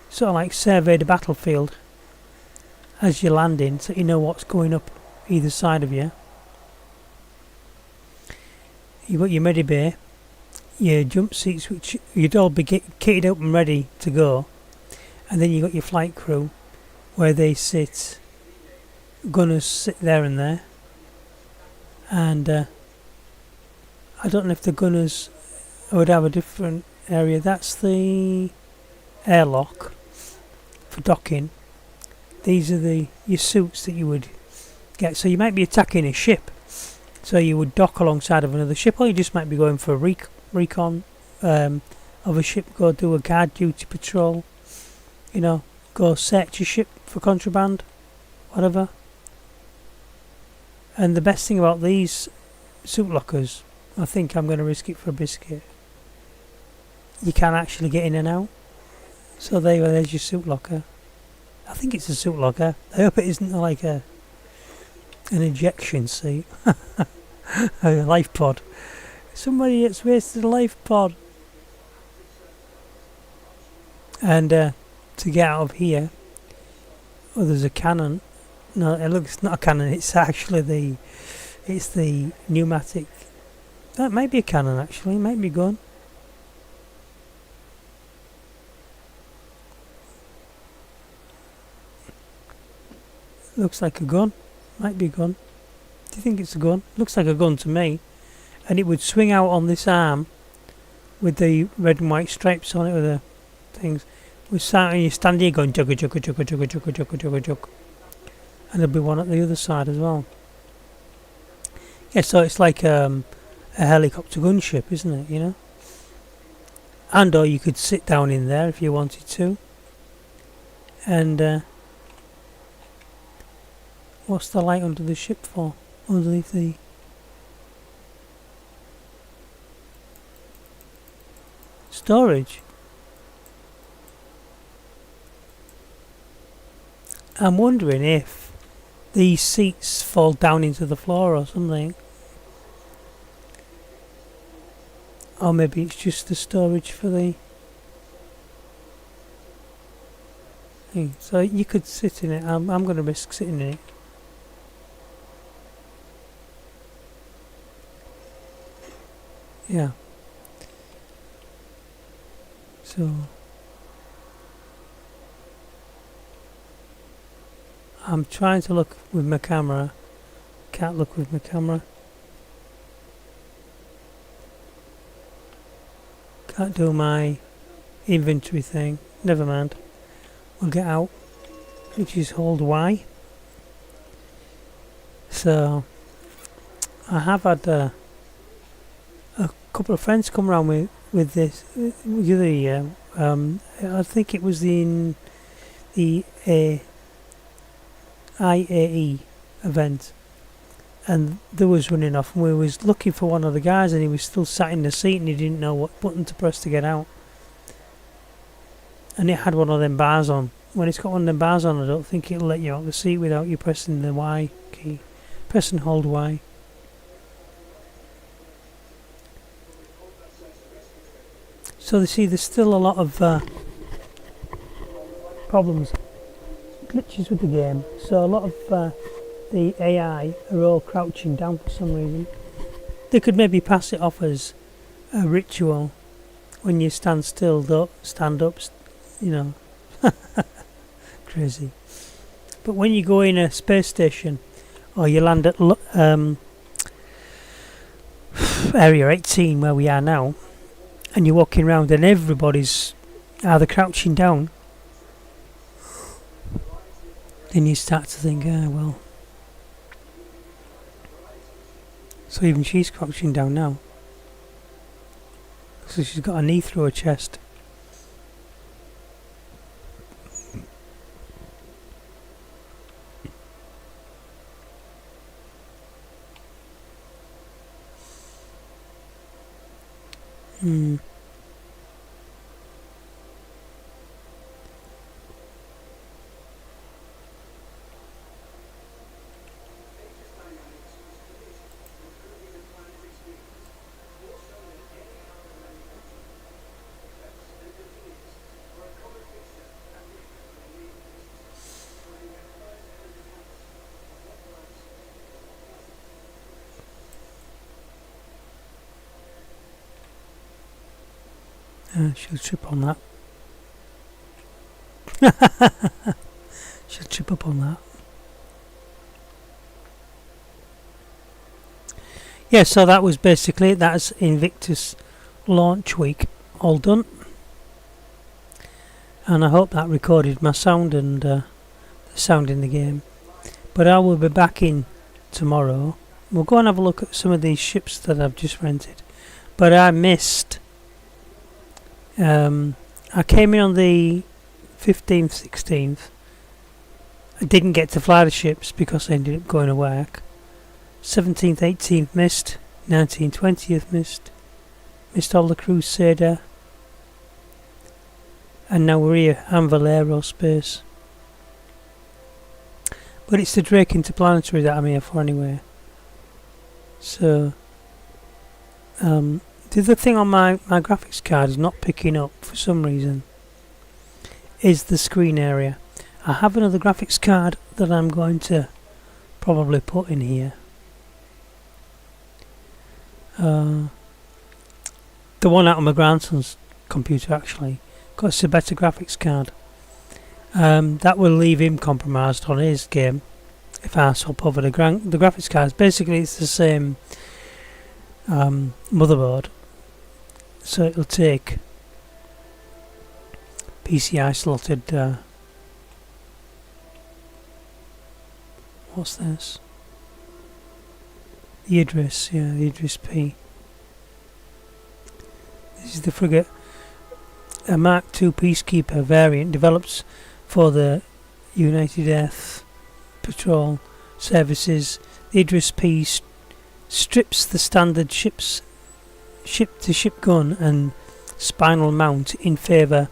sort of like survey the battlefield as you're landing, so you know what's going up either side of you. You've got your medibay, your jump seats, which you'd all be kitted up and ready to go, and then you've got your flight crew, where they sit. Gunners sit there and there, and I don't know if the gunners would have a different area. That's the airlock for docking. These are your suits that you would get. So you might be attacking a ship, so you would dock alongside of another ship, or you just might be going for a recon of a ship, go do a guard duty patrol, go search your ship for contraband, whatever. And the best thing about these suit lockers, I think I'm going to risk it for a biscuit, you can actually get in and out. So there's your suit locker. I think it's a suit locker. I hope it isn't like an ejection seat. A life pod. Somebody has wasted a life pod. And to get out of here, there's a cannon. No, it's not a cannon. It's actually the pneumatic. That might be a cannon actually. It might be a gun. Looks like a gun. Might be a gun. Do you think it's a gun? Looks like a gun to me. And it would swing out on this arm with the red and white stripes on it with the things. And you stand here going jugga jugga jugga jugga jugga jugga jugga jugga. And there'll be one at the other side as well. Yeah, so it's like a helicopter gunship, isn't it, And or you could sit down in there if you wanted to. And what's the light under the ship for? Underneath the... storage? I'm wondering if these seats fall down into the floor or something. Or maybe it's just the storage for the thing. So you could sit in it. I'm going to risk sitting in it. Yeah. So I'm trying to look with my camera. Can't look with my camera. Can't do my inventory thing. Never mind. We'll get out. Which is hold Y. So I have had a couple of friends come around with this the other year. I think it was in the IAE event, and there was running off, and we was looking for one of the guys, and he was still sat in the seat, and he didn't know what button to press to get out. And it had one of them bars on. When it's got one of them bars on, I don't think it'll let you out of the seat without you pressing the Y key. Press and hold Y. So you see, there's still a lot of problems, glitches with the game. So a lot of the AI are all crouching down for some reason. They could maybe pass it off as a ritual. When you stand still, don't stand up, crazy. But when you go in a space station, or you land at Area 18, where we are now, and you're walking around and everybody's either crouching down, then you start to think, well. So even she's crouching down now. So she's got a knee through her chest. She'll trip on that. She'll trip up on that. Yeah, so that was basically it. That's Invictus launch week all done. And I hope that recorded my sound and the sound in the game. But I will be back in tomorrow. We'll go and have a look at some of these ships that I've just rented. But I missed. I came in on the 15th, 16th. I didn't get to fly the ships because I ended up going to work. 17th, 18th missed. 19th, 20th missed. Missed all the Crusader. And now we're here, Anvil Aerospace. But it's the Drake Interplanetary that I'm here for anyway. So, the other thing on my graphics card is not picking up for some reason. Is the screen area. I have another graphics card that I'm going to probably put in here. The one out of my grandson's computer actually, because it's a better graphics card. That will leave him compromised on his game if I swap over the graphics cards. Basically it's the same motherboard, so it'll take PCI slotted what's this? The Idris, yeah, the Idris P. This is the frigate, a Mark II Peacekeeper variant developed for the United Earth Patrol Services. The Idris P strips the standard ship-to-ship gun and spinal mount in favour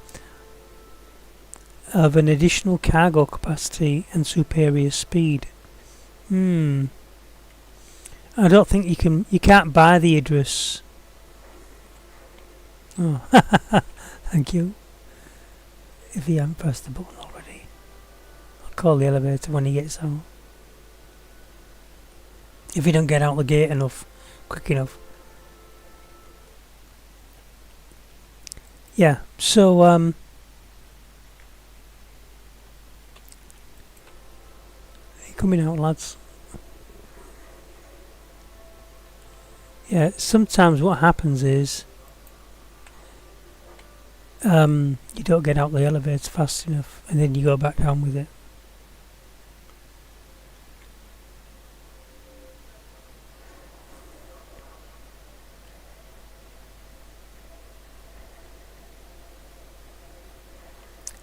of an additional cargo capacity and superior speed. I don't think you can't buy the Idris. Oh, thank you. If he hasn't pressed the button already. I'll call the elevator when he gets out. If he don't get out the gate quick enough. Yeah, so are you coming out, lads? Yeah, sometimes what happens is you don't get out the elevator fast enough and then you go back down with it.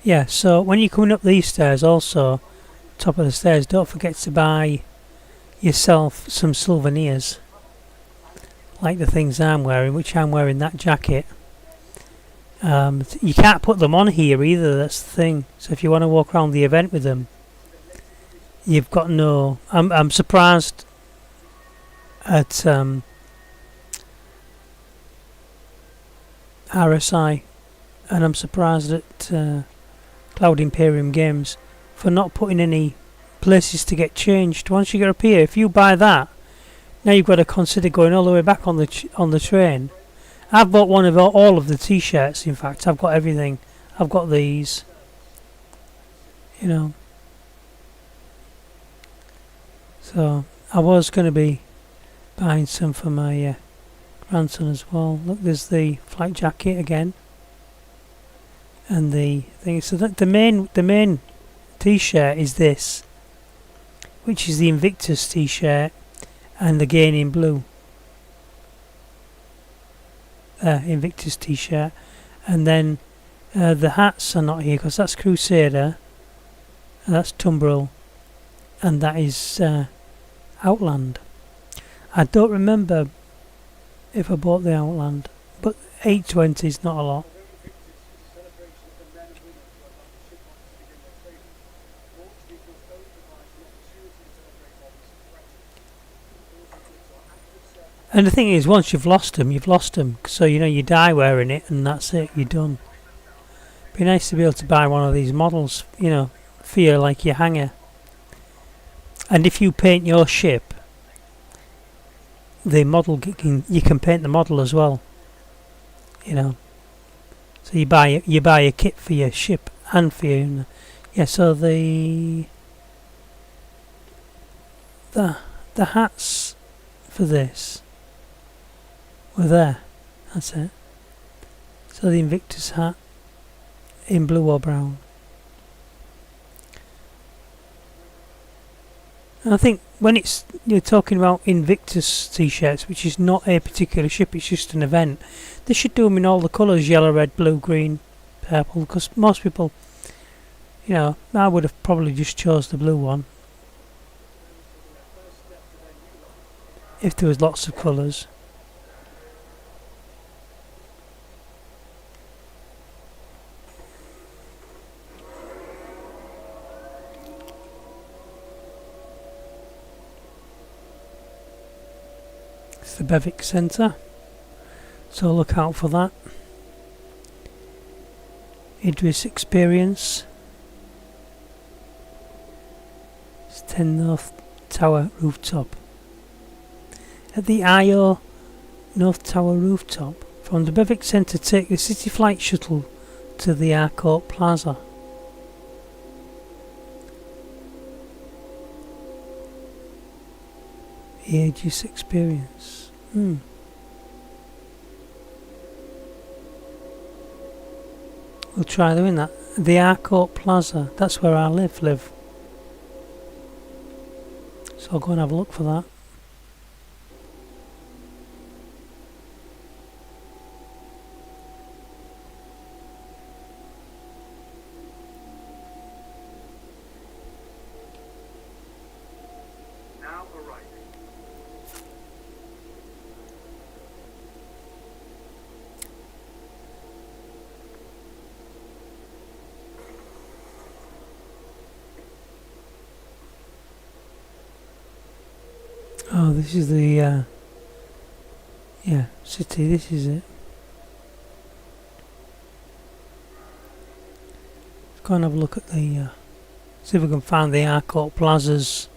Yeah, so when you're coming up these stairs also, top of the stairs, don't forget to buy yourself some souvenirs. Like the things I'm wearing, which I'm wearing that jacket. You can't put them on here either, that's the thing. So if you want to walk around the event with them, you've got no... I'm surprised at RSI, and I'm surprised at Cloud Imperium Games for not putting any places to get changed. Once you get up here, if you buy that, now you've got to consider going all the way back on the train. I've bought one of all of the t-shirts. In fact, I've got everything. I've got these. You know. So I was going to be buying some for my grandson as well. Look, there's the flight jacket again, and the thing. So that the main t-shirt is this, which is the Invictus t-shirt. And again in blue, Invictus t-shirt, and then the hats are not here because that's Crusader, and that's Tumbril, and that is Outland. I don't remember if I bought the Outland, but 820 is not a lot. And the thing is, once you've lost them, you've lost them. So, you know, you die wearing it and that's it, you're done. Be nice to be able to buy one of these models, you know, for your, like your hanger. And if you paint your ship, the model you can paint the model as well. You know. So you buy a kit for your ship and for your yeah. So the hats for this were there. That's it. So the Invictus hat in blue or brown. And I think when you're talking about Invictus t-shirts, which is not a particular ship, it's just an event, they should do them in all the colours: yellow, red, blue, green, purple. Because most people, I would have probably just chose the blue one if there was lots of colours. The Bevic Centre, so look out for that. Idris Experience. It's 10 North Tower Rooftop. At the IO North Tower Rooftop, from the Bevic Centre take the City Flight Shuttle to the Arcourt Plaza. Aegis Experience. We'll try doing that. The Arcourt Plaza, that's where I live. So I'll go and have a look for that. Oh, this is the city. This is it. Let's go and have a look at the see if we can find the Arcourt Plaza's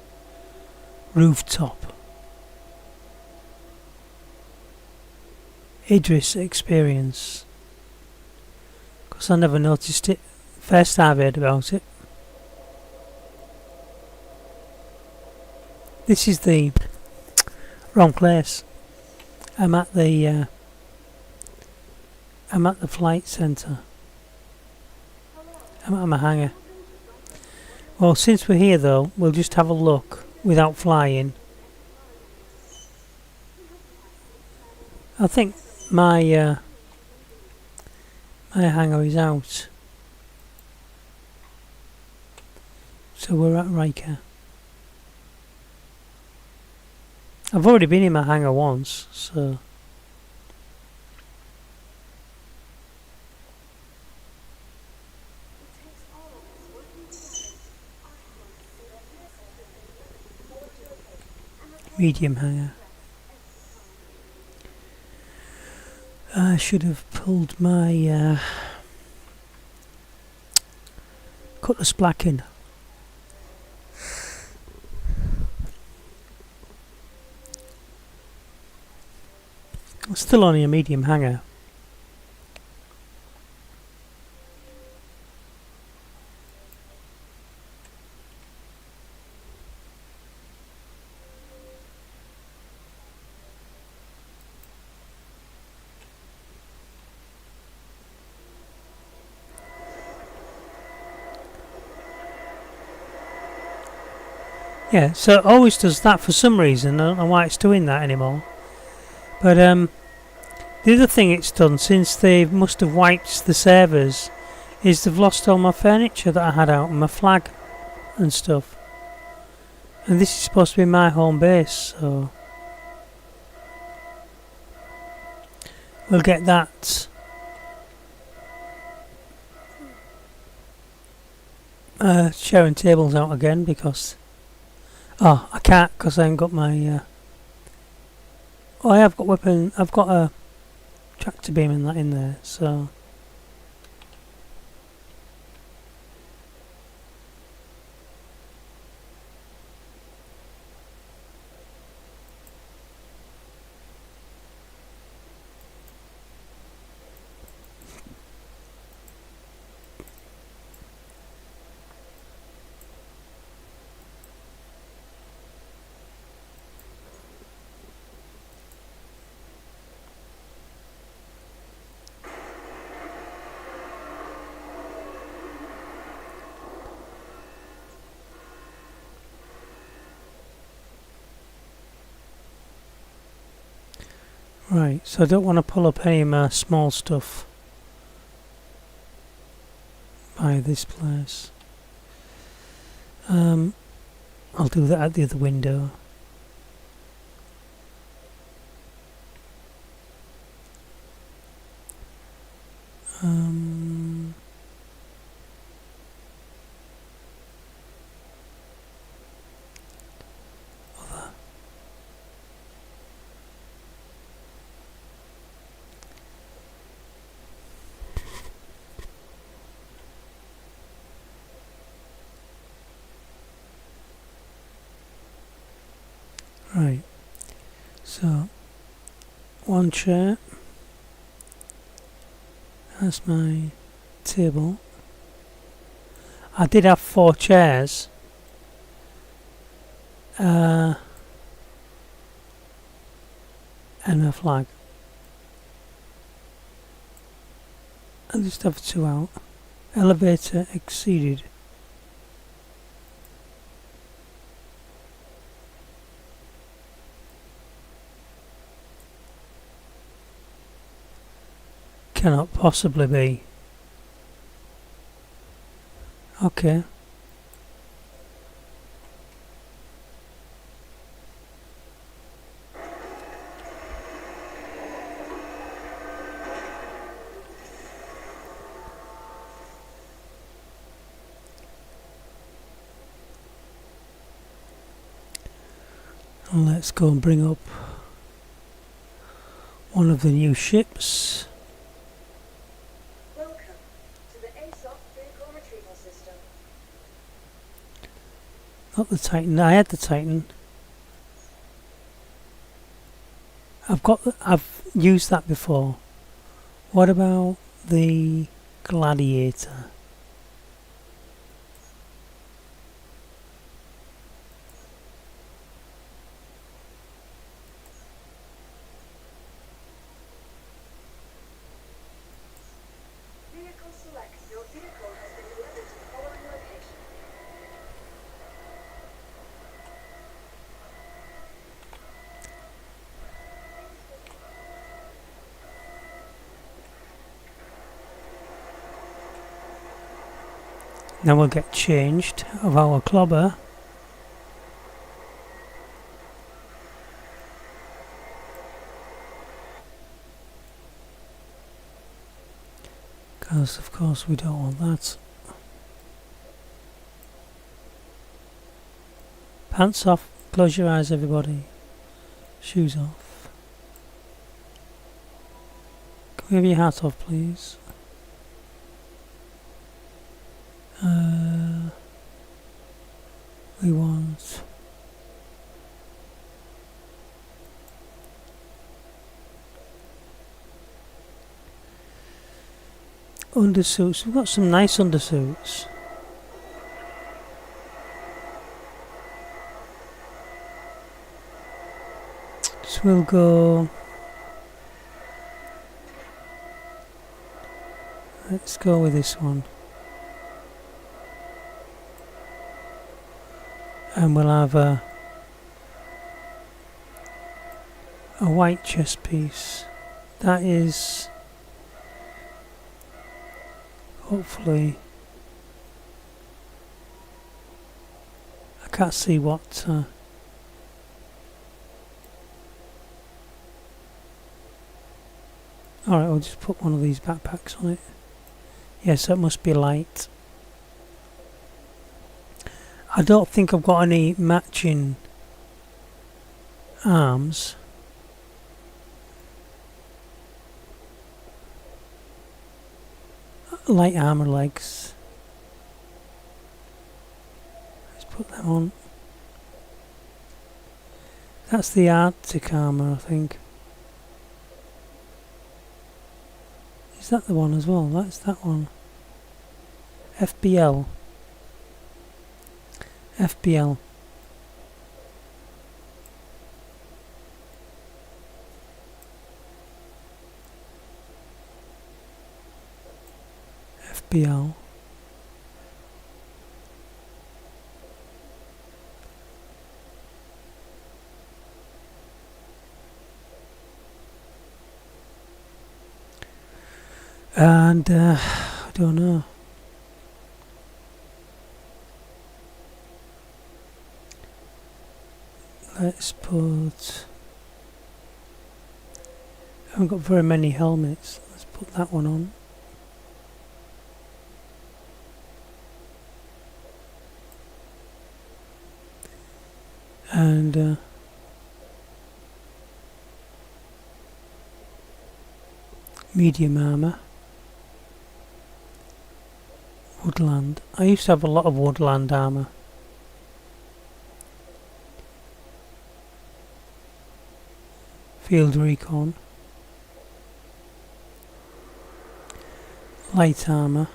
rooftop. Idris Experience. Because I never noticed it. First I've heard about it. This is the wrong place. I'm at the flight centre. I'm at my hangar. Well, since we're here though, we'll just have a look without flying. I think my hangar is out. So we're at Riker. I've already been in my hangar once, so medium hangar. I should have pulled my cutlass black in. Still only a medium hangar. Yeah, so it always does that for some reason. I don't know why it's doing that anymore. But the other thing it's done since they must have wiped the servers is they've lost all my furniture that I had out and my flag and stuff. And this is supposed to be my home base, so we'll get that sharing tables out again because I can't because I haven't got my I have got weapon. I've got a tractor beam and that in there, so Right, so I don't want to pull up any of my small stuff by this place. I'll do that at the other window. Right, so one chair, that's my table. I did have 4 chairs, and a flag. I'll just have 2 out. Elevator exceeded. Cannot possibly be. Okay. Let's go and bring up one of the new ships. Welcome to the ASOP vehicle retrieval system. Not the Titan. I had the Titan. I've used that before. What about the Gladiator? Vehicle select. Your vehicle has been delivered to the following location. Now we'll get changed of our clobber. Because of course we don't want that. Pants off, close your eyes everybody. Shoes off. Can we have your hat off please? We want undersuits. We've got some nice undersuits. So we'll go. Let's go with this one. And we'll have a white chest piece. That is hopefully, I can't see what alright, we'll just put one of these backpacks on it. Yes, that must be light. I don't think I've got any matching arms. Light armor legs. Let's put that on. That's the Arctic armor, I think. Is that the one as well? That's that one. FBL. FBL. FBL. And I don't know. Let's put... I haven't got very many helmets. Let's put that one on. And medium armour. Woodland. I used to have a lot of woodland armour. Field recon. Light armour.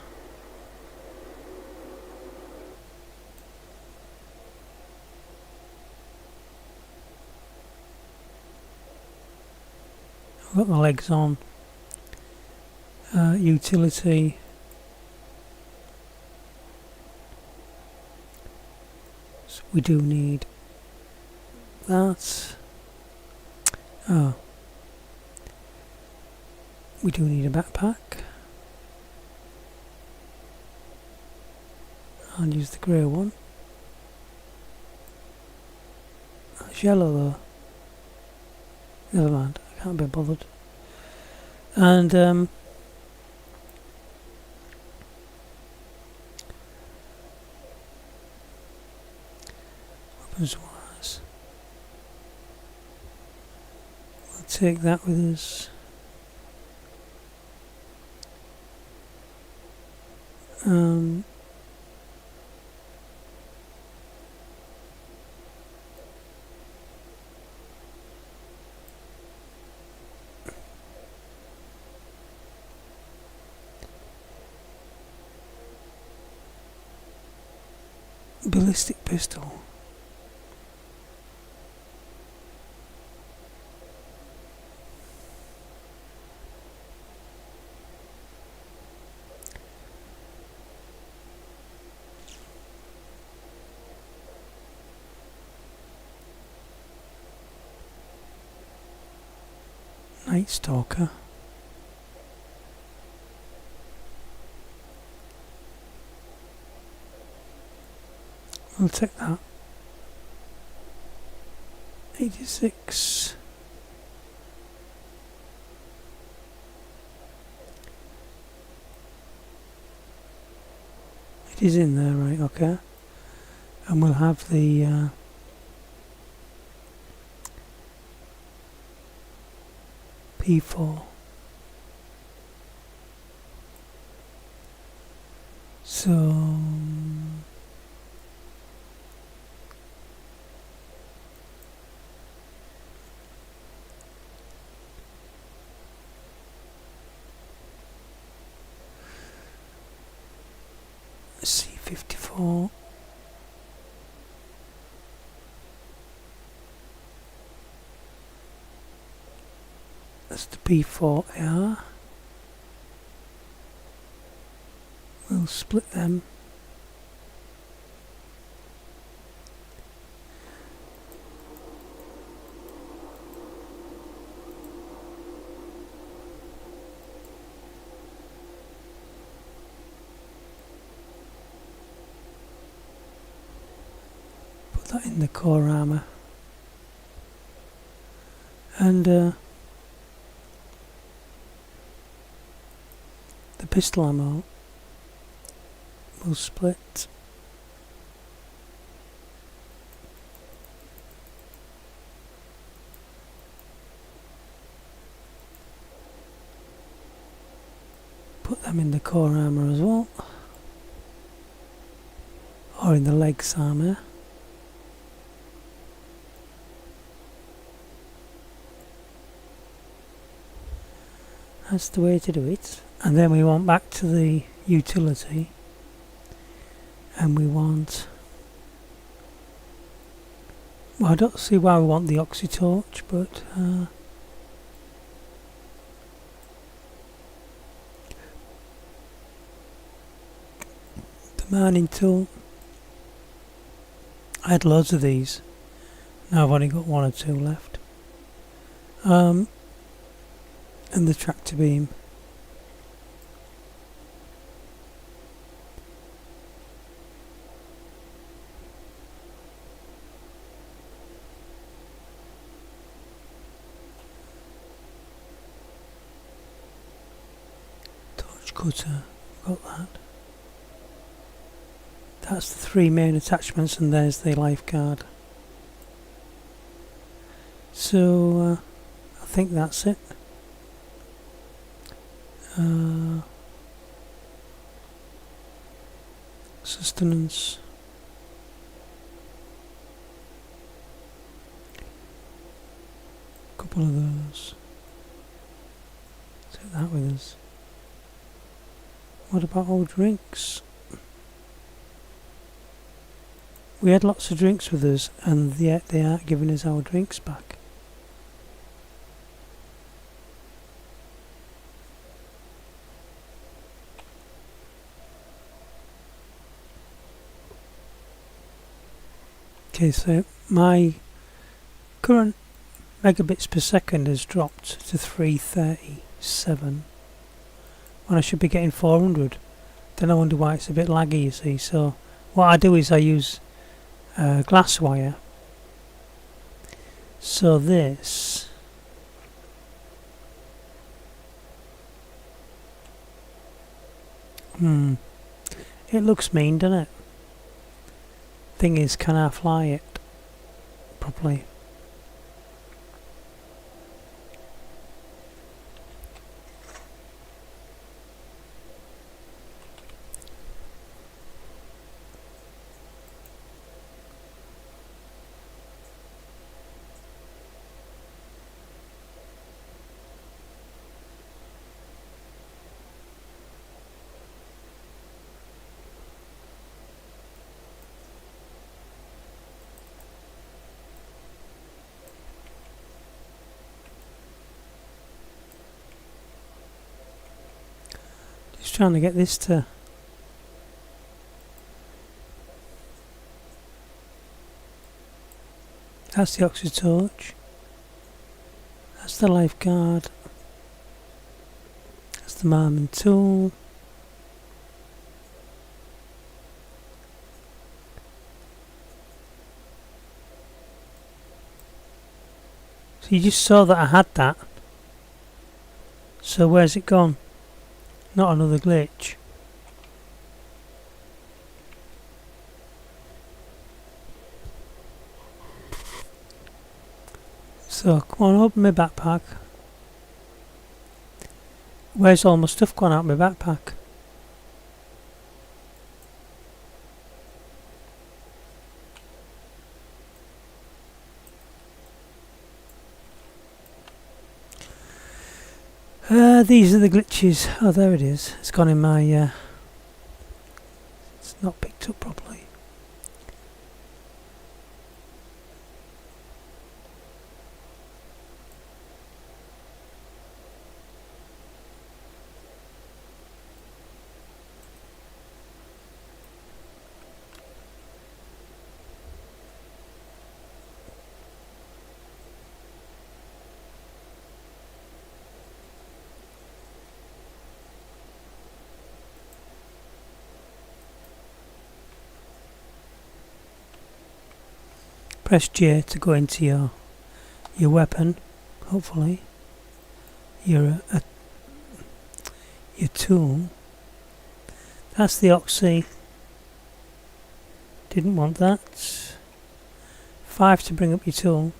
I've got my legs on. Utility. So we do need that. Oh. We do need a backpack. I'll use the grey one. That's yellow though. Never mind, I can't be bothered. And weapons wise, we'll take that with us. Ballistic pistol. Night Stalker. I'll take that. 86. It is in there, right, okay. And we'll have the P4. So C54. That's the P4AR. We'll split them. Put that in the core armour. And the pistol ammo will split. Put them in the core armour as well, or in the legs armour. That's the way to do it. And then we want back to the utility, and we want, well, I don't see why we want the oxytorch, but the mining tool. I had loads of these. Now I've only got one or two left. And the tractor beam. edge cutter, got that. That's the 3 main attachments, and there's the lifeguard. So I think that's it. Sustenance. Couple of those. Take that with us. What about our drinks? We had lots of drinks with us, and yet they aren't giving us our drinks back. Okay, so my current megabits per second has dropped to 337 when I should be getting 400. Then I wonder why it's a bit laggy, you see. So what I do is I use glass wire. So this it looks mean, doesn't it? Thing is, can I fly it properly? Just trying to get this to that's the oxytorch, that's the lifeguard, that's the marmon tool, so you just saw that I had that, so where's it gone? Not another glitch. So come on, open my backpack. Where's all my stuff gone out my backpack? These are the glitches. Oh, there it is. It's gone in my... it's not picked up properly. Press J to go into your weapon, hopefully. Your tool. That's the oxy. Didn't want that. 5 to bring up your tool.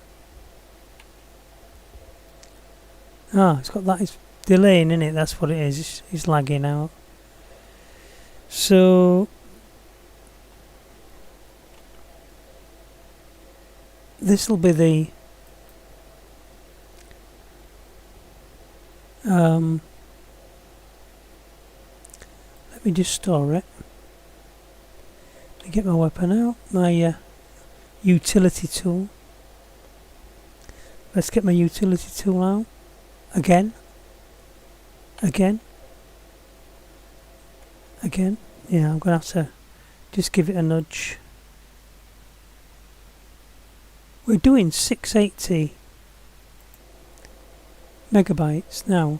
Ah, it's got that. It's delaying, in it. That's what it is. It's lagging out. So this will be the let me just store it. Let me get my weapon out, my utility tool. Let's get my utility tool out again. Yeah, I'm gonna have to just give it a nudge. We're doing 680 megabytes now.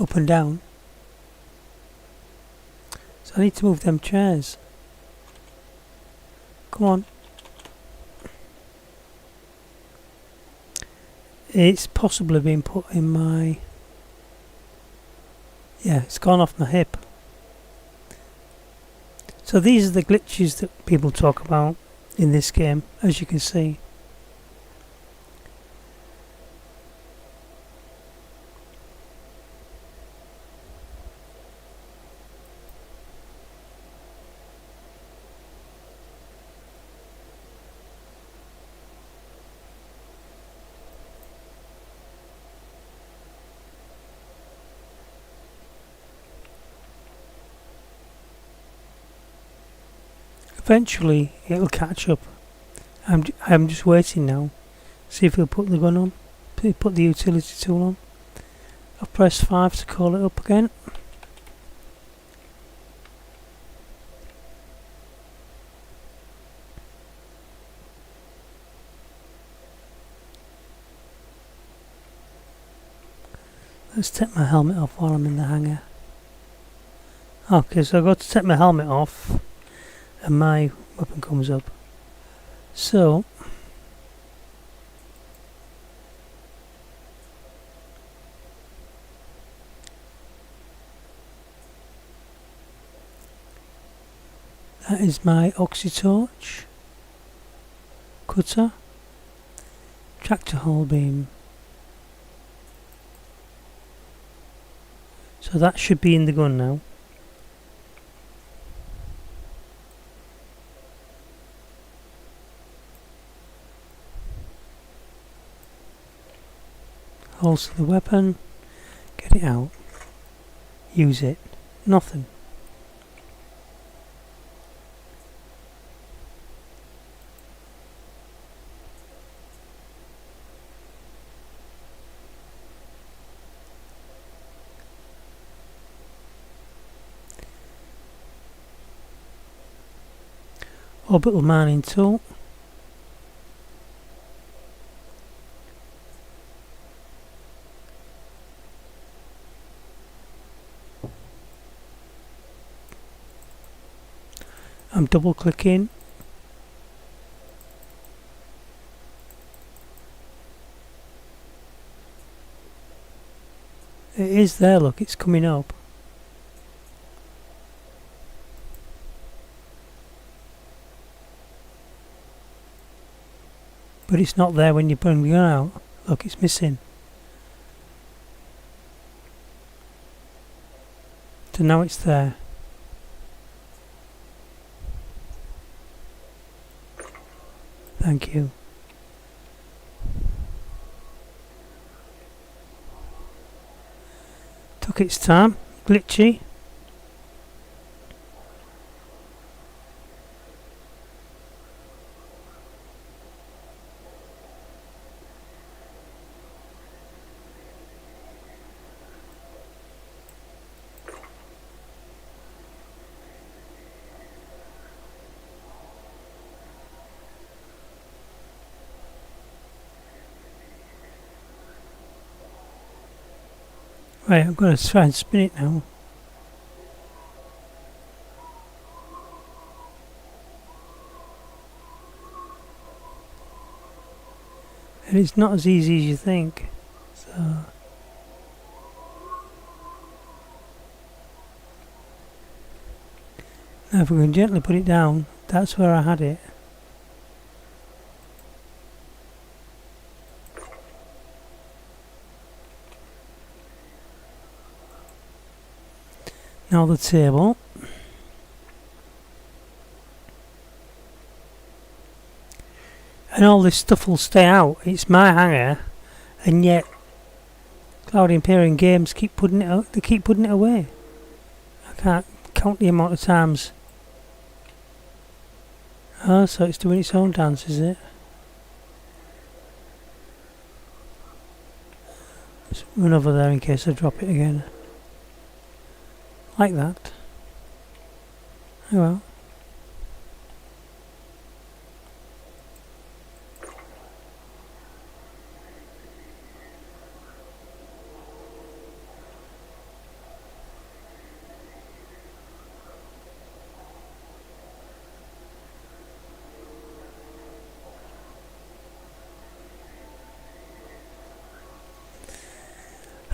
Up and down. So I need to move them chairs. Come on. It's possibly been put in my... Yeah, it's gone off my hip. So these are the glitches that people talk about in this game, as you can see. Eventually it'll catch up. I'm just waiting now. See if he'll put the gun on. Put the utility tool on. I'll press 5 to call it up again. Let's take my helmet off while I'm in the hangar. Okay, so I've got to take my helmet off and my weapon comes up. So that is my oxytorch, cutter, tractor hull beam. So that should be in the gun now. Holster the weapon, get it out, use it, nothing. Orbital mining tool. I'm double clicking. It is there, look, it's coming up. But it's not there when you bring the gun out. Look, it's missing. So now it's there. Thank you. Took its time. Glitchy. Right, I'm going to try and spin it now. And it's not as easy as you think. So now if we can gently put it down, that's where I had it. Now the table. And all this stuff will stay out. It's my hangar, and yet Cloud Imperium Games keep putting it out. They keep putting it away. I can't count the amount of times. Oh, so it's doing its own dance, is it? Let's run over there in case I drop it again. Like that. Oh well.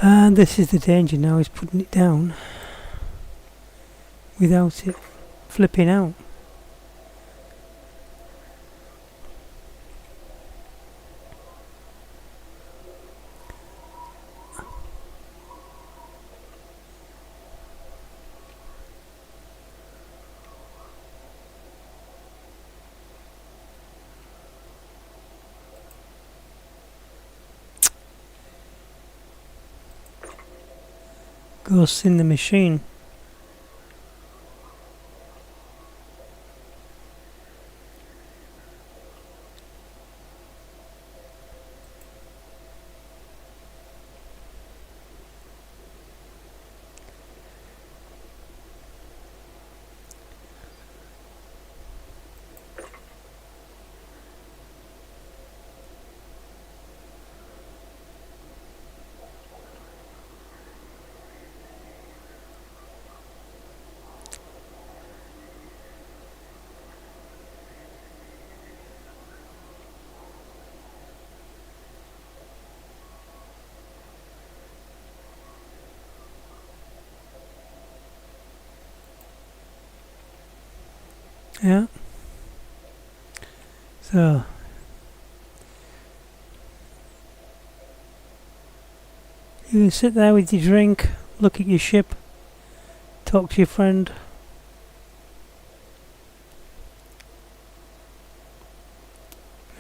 And this is the danger now, is putting it down without it flipping out. Ghosts in the machine. Yeah. So you can sit there with your drink, look at your ship, talk to your friend.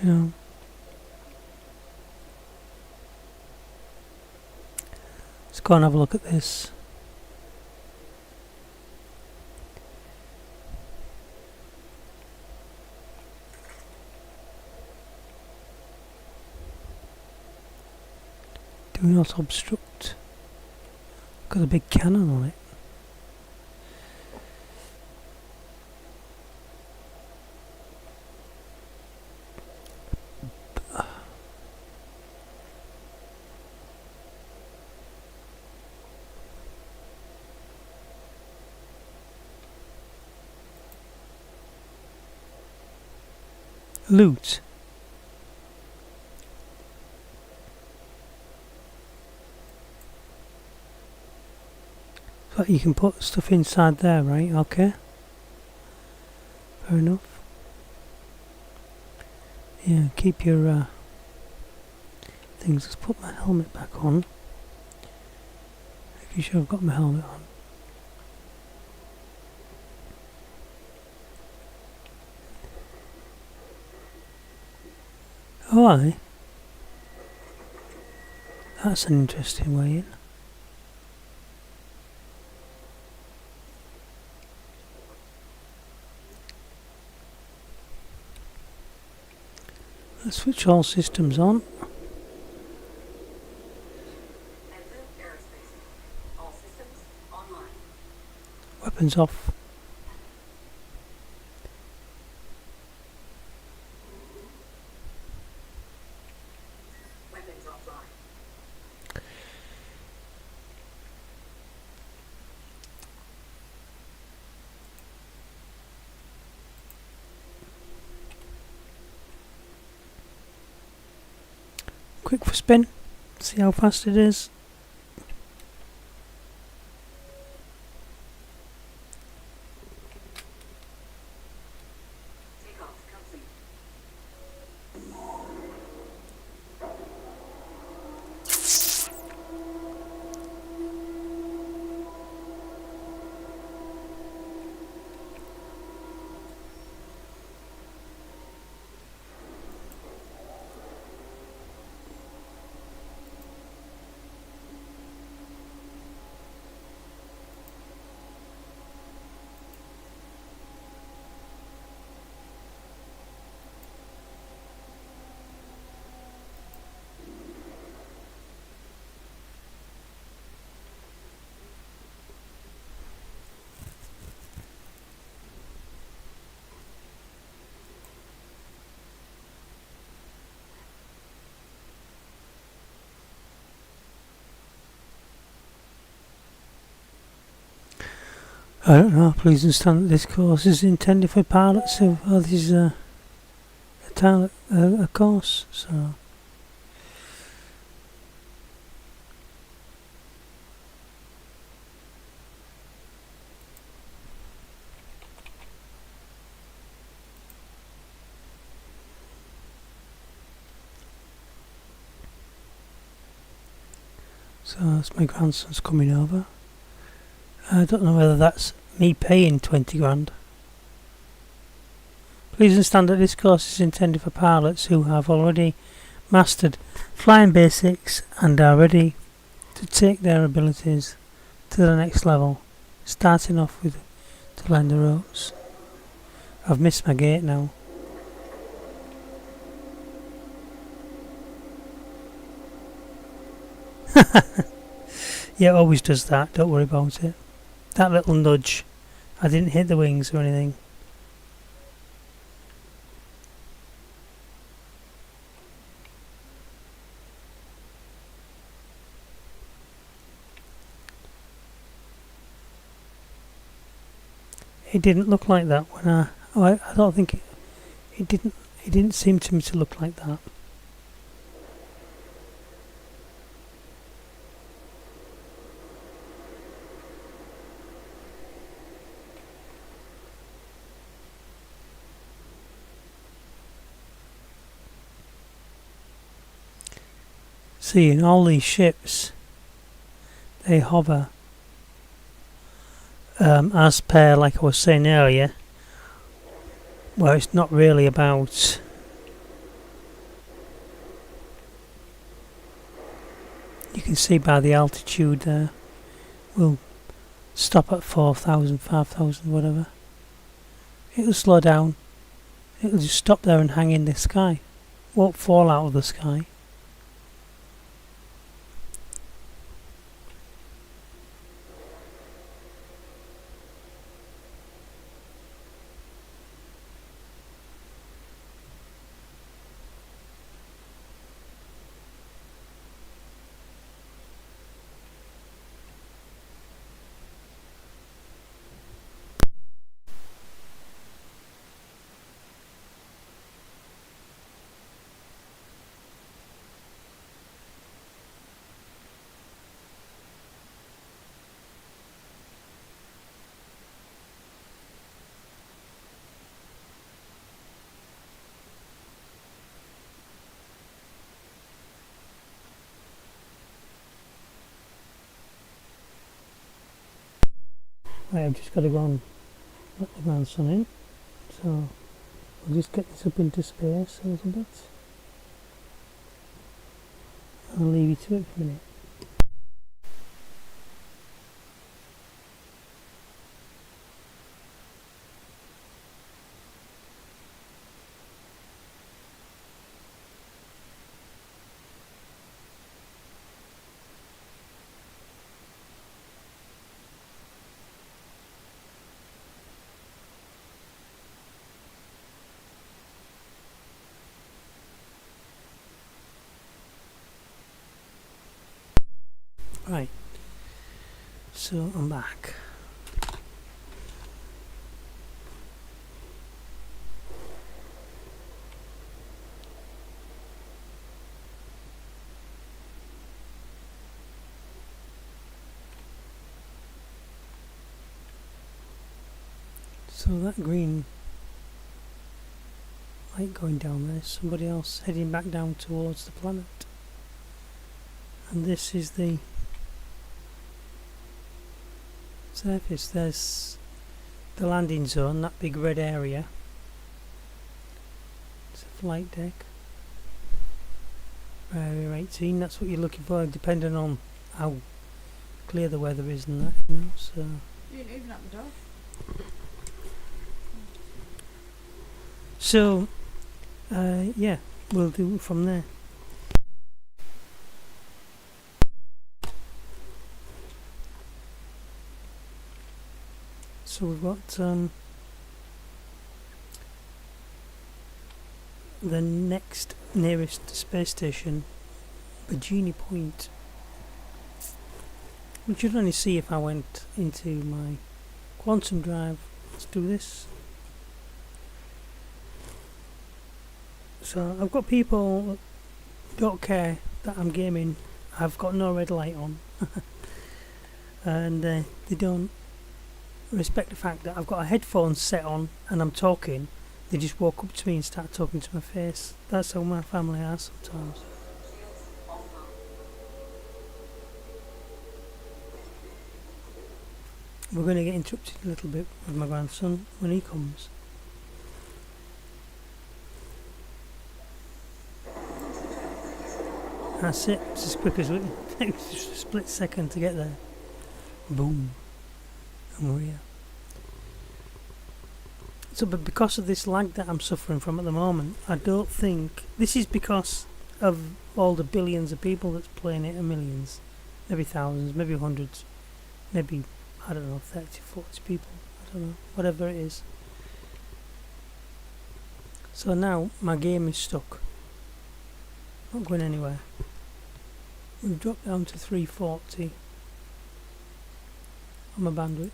You know. Let's go and have a look at this. Do not obstruct. Got a big cannon on it. Loot. But you can put stuff inside there, right? Okay. Fair enough. Yeah, keep your things. Let's put my helmet back on. Making sure I've got my helmet on. Oh, aye. That's an interesting way in. Let's switch all systems on. All systems online. Weapons off. Weapons offline. Quick for spin. See how fast it is. Takeoff complete. I don't know. Please understand that this course is intended for pilots who this is a course. So So that's my grandson's coming over. I don't know whether that's me paying 20 grand. Please understand that this course is intended for pilots who have already mastered flying basics and are ready to take their abilities to the next level, starting off with to learn the ropes. I've missed my gate now. Yeah, it always does that, don't worry about it. That little nudge. I didn't hit the wings or anything. It didn't look like that when I don't think it didn't seem to me to look like that. See, in all these ships, they hover as per, like I was saying earlier, where it's not really about you can see by the altitude there, we'll stop at 4,000, 5,000, whatever. It'll slow down, it'll just stop there and hang in the sky, won't fall out of the sky. Right, I've just got to go and let the grandson in, so we'll just get this up into space a little bit. I'll leave you to it for a minute. Right, so I'm back. So that green light going down there, somebody else heading back down towards the planet. And this is the surface. There's the landing zone, that big red area. It's a flight deck. Area 18, that's what you're looking for, depending on how clear the weather is and that, you know, so... You didn't open up the door. So, yeah, we'll do it from there. So we've got the next nearest space station, Virginia Point, which you'd only see if I went into my quantum drive. Let's do this. So I've got people that don't care that I'm gaming. I've got no red light on, and they don't respect the fact that I've got a headphone set on and I'm talking. They just walk up to me and start talking to my face. That's how my family are sometimes. we're going to get interrupted a little bit with my grandson when he comes. That's it. It's as quick as it takes just a split second to get there. Boom. And we're here. So, but because of this lag that I'm suffering from at the moment, I don't think... This is because of all the billions of people that's playing it, and millions. Maybe thousands, maybe hundreds. Maybe, I don't know, 30, 40 people. I don't know. Whatever it is. So now, my game is stuck. Not going anywhere. We've dropped down to 340 on my bandwidth.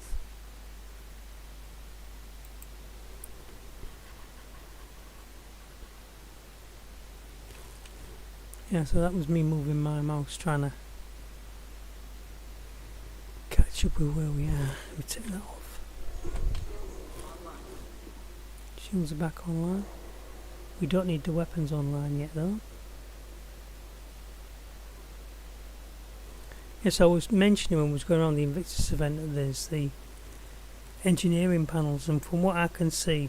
Yeah, so that was me moving my mouse trying to catch up with where we are. Let me take that off. Shields are back online. We don't need the weapons online yet though. Yes, I was mentioning when we was going on the Invictus event that there's the engineering panels, and from what I can see,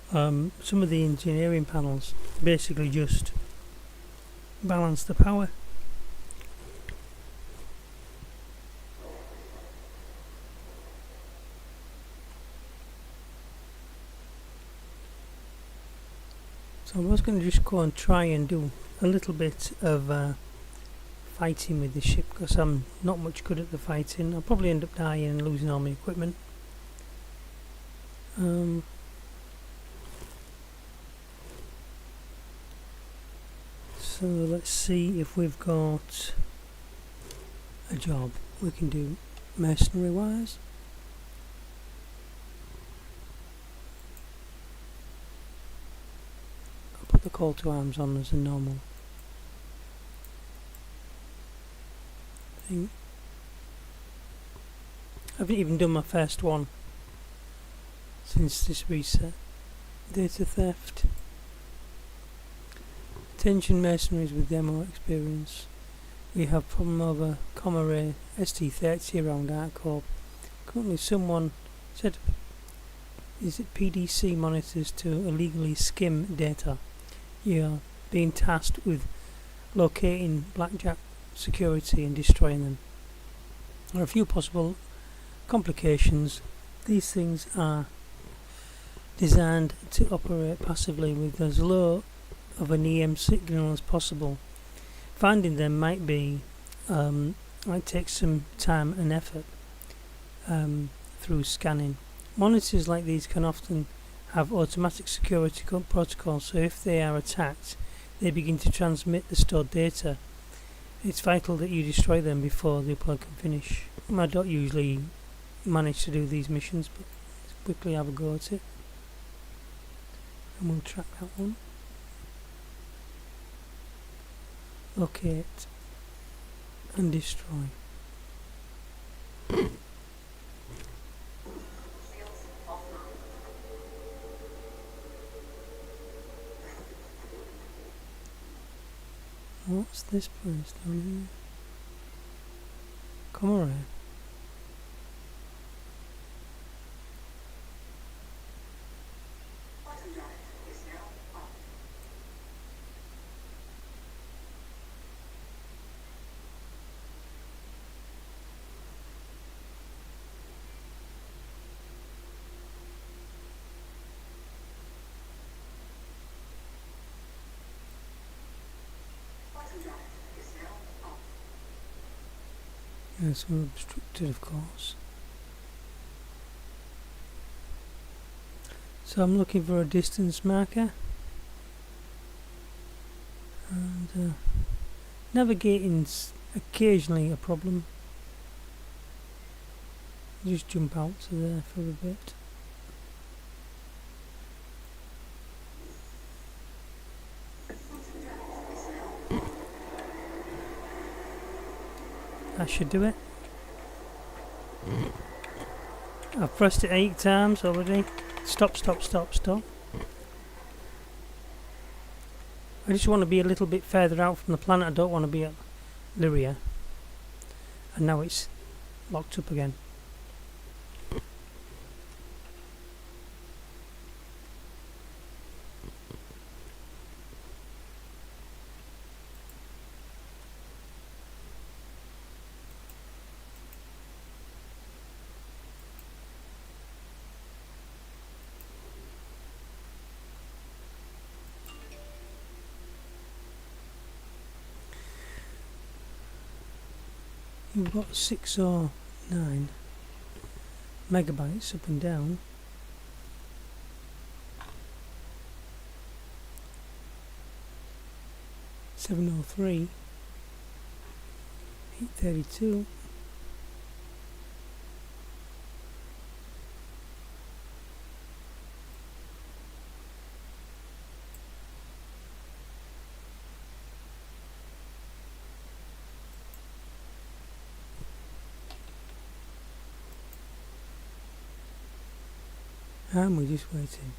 some of the engineering panels basically just balance the power. So I was going to just go and try and do a little bit of fighting with the ship, because I'm not much good at the fighting. I'll probably end up dying and losing all my equipment. So let's see if we've got a job we can do mercenary wise. I'll put the call to arms on as a normal thing. I haven't even done my first one since this reset. Data theft. Attention mercenaries with demo experience. We have problem over Comaray ST30 around Arcorp. Currently someone said, is it PDC monitors to illegally skim data. You are being tasked with locating Blackjack security and destroying them. There are a few possible complications. These things are designed to operate passively with as low of an EM signal as possible. Finding them might take some time and effort through scanning. Monitors like these can often have automatic security protocols, so if they are attacked, they begin to transmit the stored data. It's vital that you destroy them before the upload can finish. I don't usually manage to do these missions, but let's quickly have a go at it. And we'll track that one. Locate and destroy. What's this place down here? Come around. Yes, we're obstructed, of course. So I'm looking for a distance marker, and navigating's occasionally a problem. Just jump out to there for a bit. That should do it. I've pressed it 8 times already. Stop, stop, stop, stop. I just want to be a little bit further out from the planet. I don't want to be at Lyria. and now it's locked up again. You've got 6 or 9 megabytes up and down. $703, $832. And we're just waiting.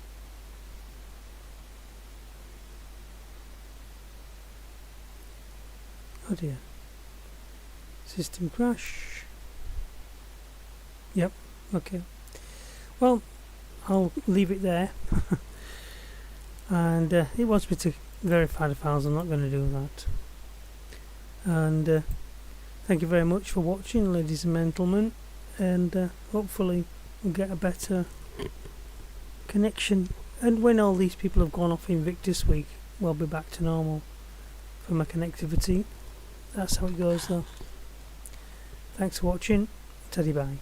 Oh dear. System crash. Yep, okay. Well, I'll leave it there. And it wants me to verify the files. I'm not going to do that. And thank you very much for watching, ladies and gentlemen. And hopefully we'll get a better connection, and when all these people have gone off Invictus week, we'll be back to normal for my connectivity. That's how it goes though. Thanks for watching. Teddy bye.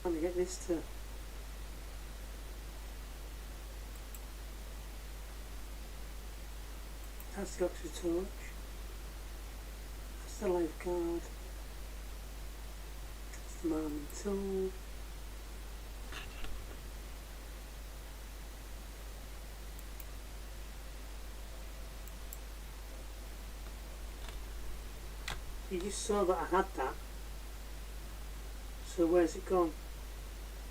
Trying to get this to that's the Oxford torch, that's the life card, that's the marmon tool, you just saw that I had that, so where's it gone?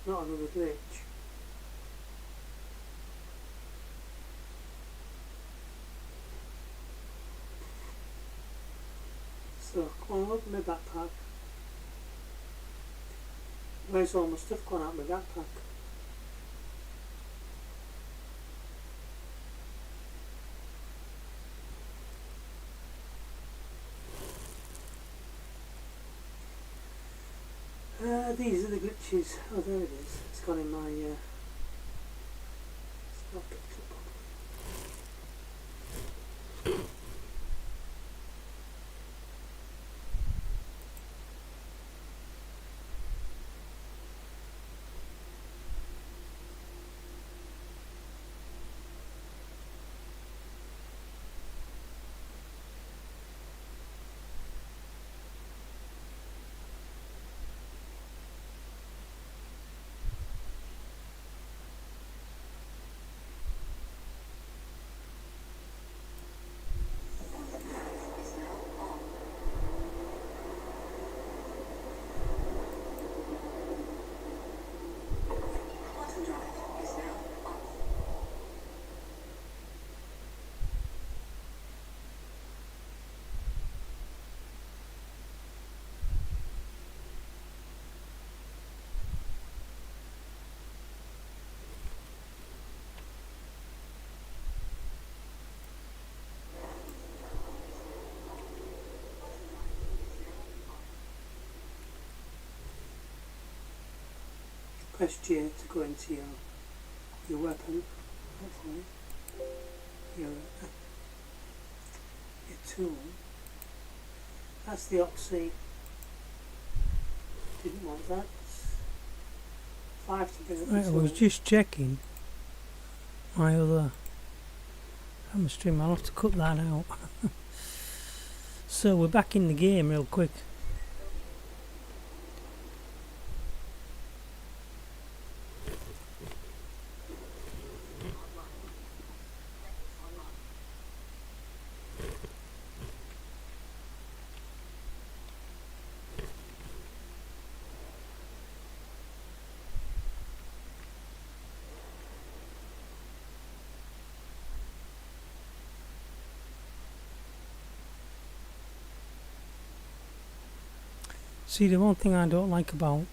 Not another glitch. So, come on, open my backpack. Where's all my stuff gone out of my backpack? These are the glitches. Oh, there it is. It's gone in my. It's not picked up properly. Press J to go into your weapon, hopefully. Your tool. That's the Oxy. Didn't want that. 5 to bring up the I was tool. just checking my other hammer stream. I'll have to cut that out. So we're back in the game real quick. See, the one thing I don't like about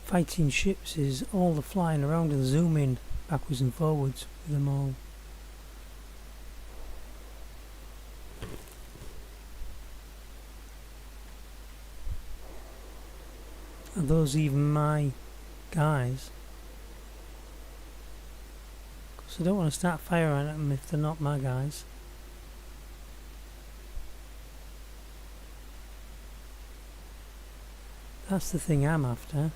fighting ships is all the flying around and zooming backwards and forwards with them all. Are those even my guys? Because I don't want to start firing at them if they're not my guys. That's the thing I'm after.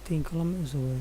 15 kilometers away.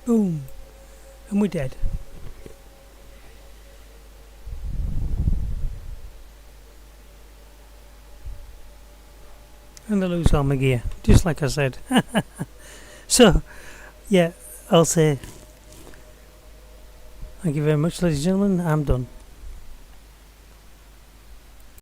Boom. And we're dead. And I lose all my gear, just like I said. So, yeah, I'll say thank you very much, ladies and gentlemen. I'm done.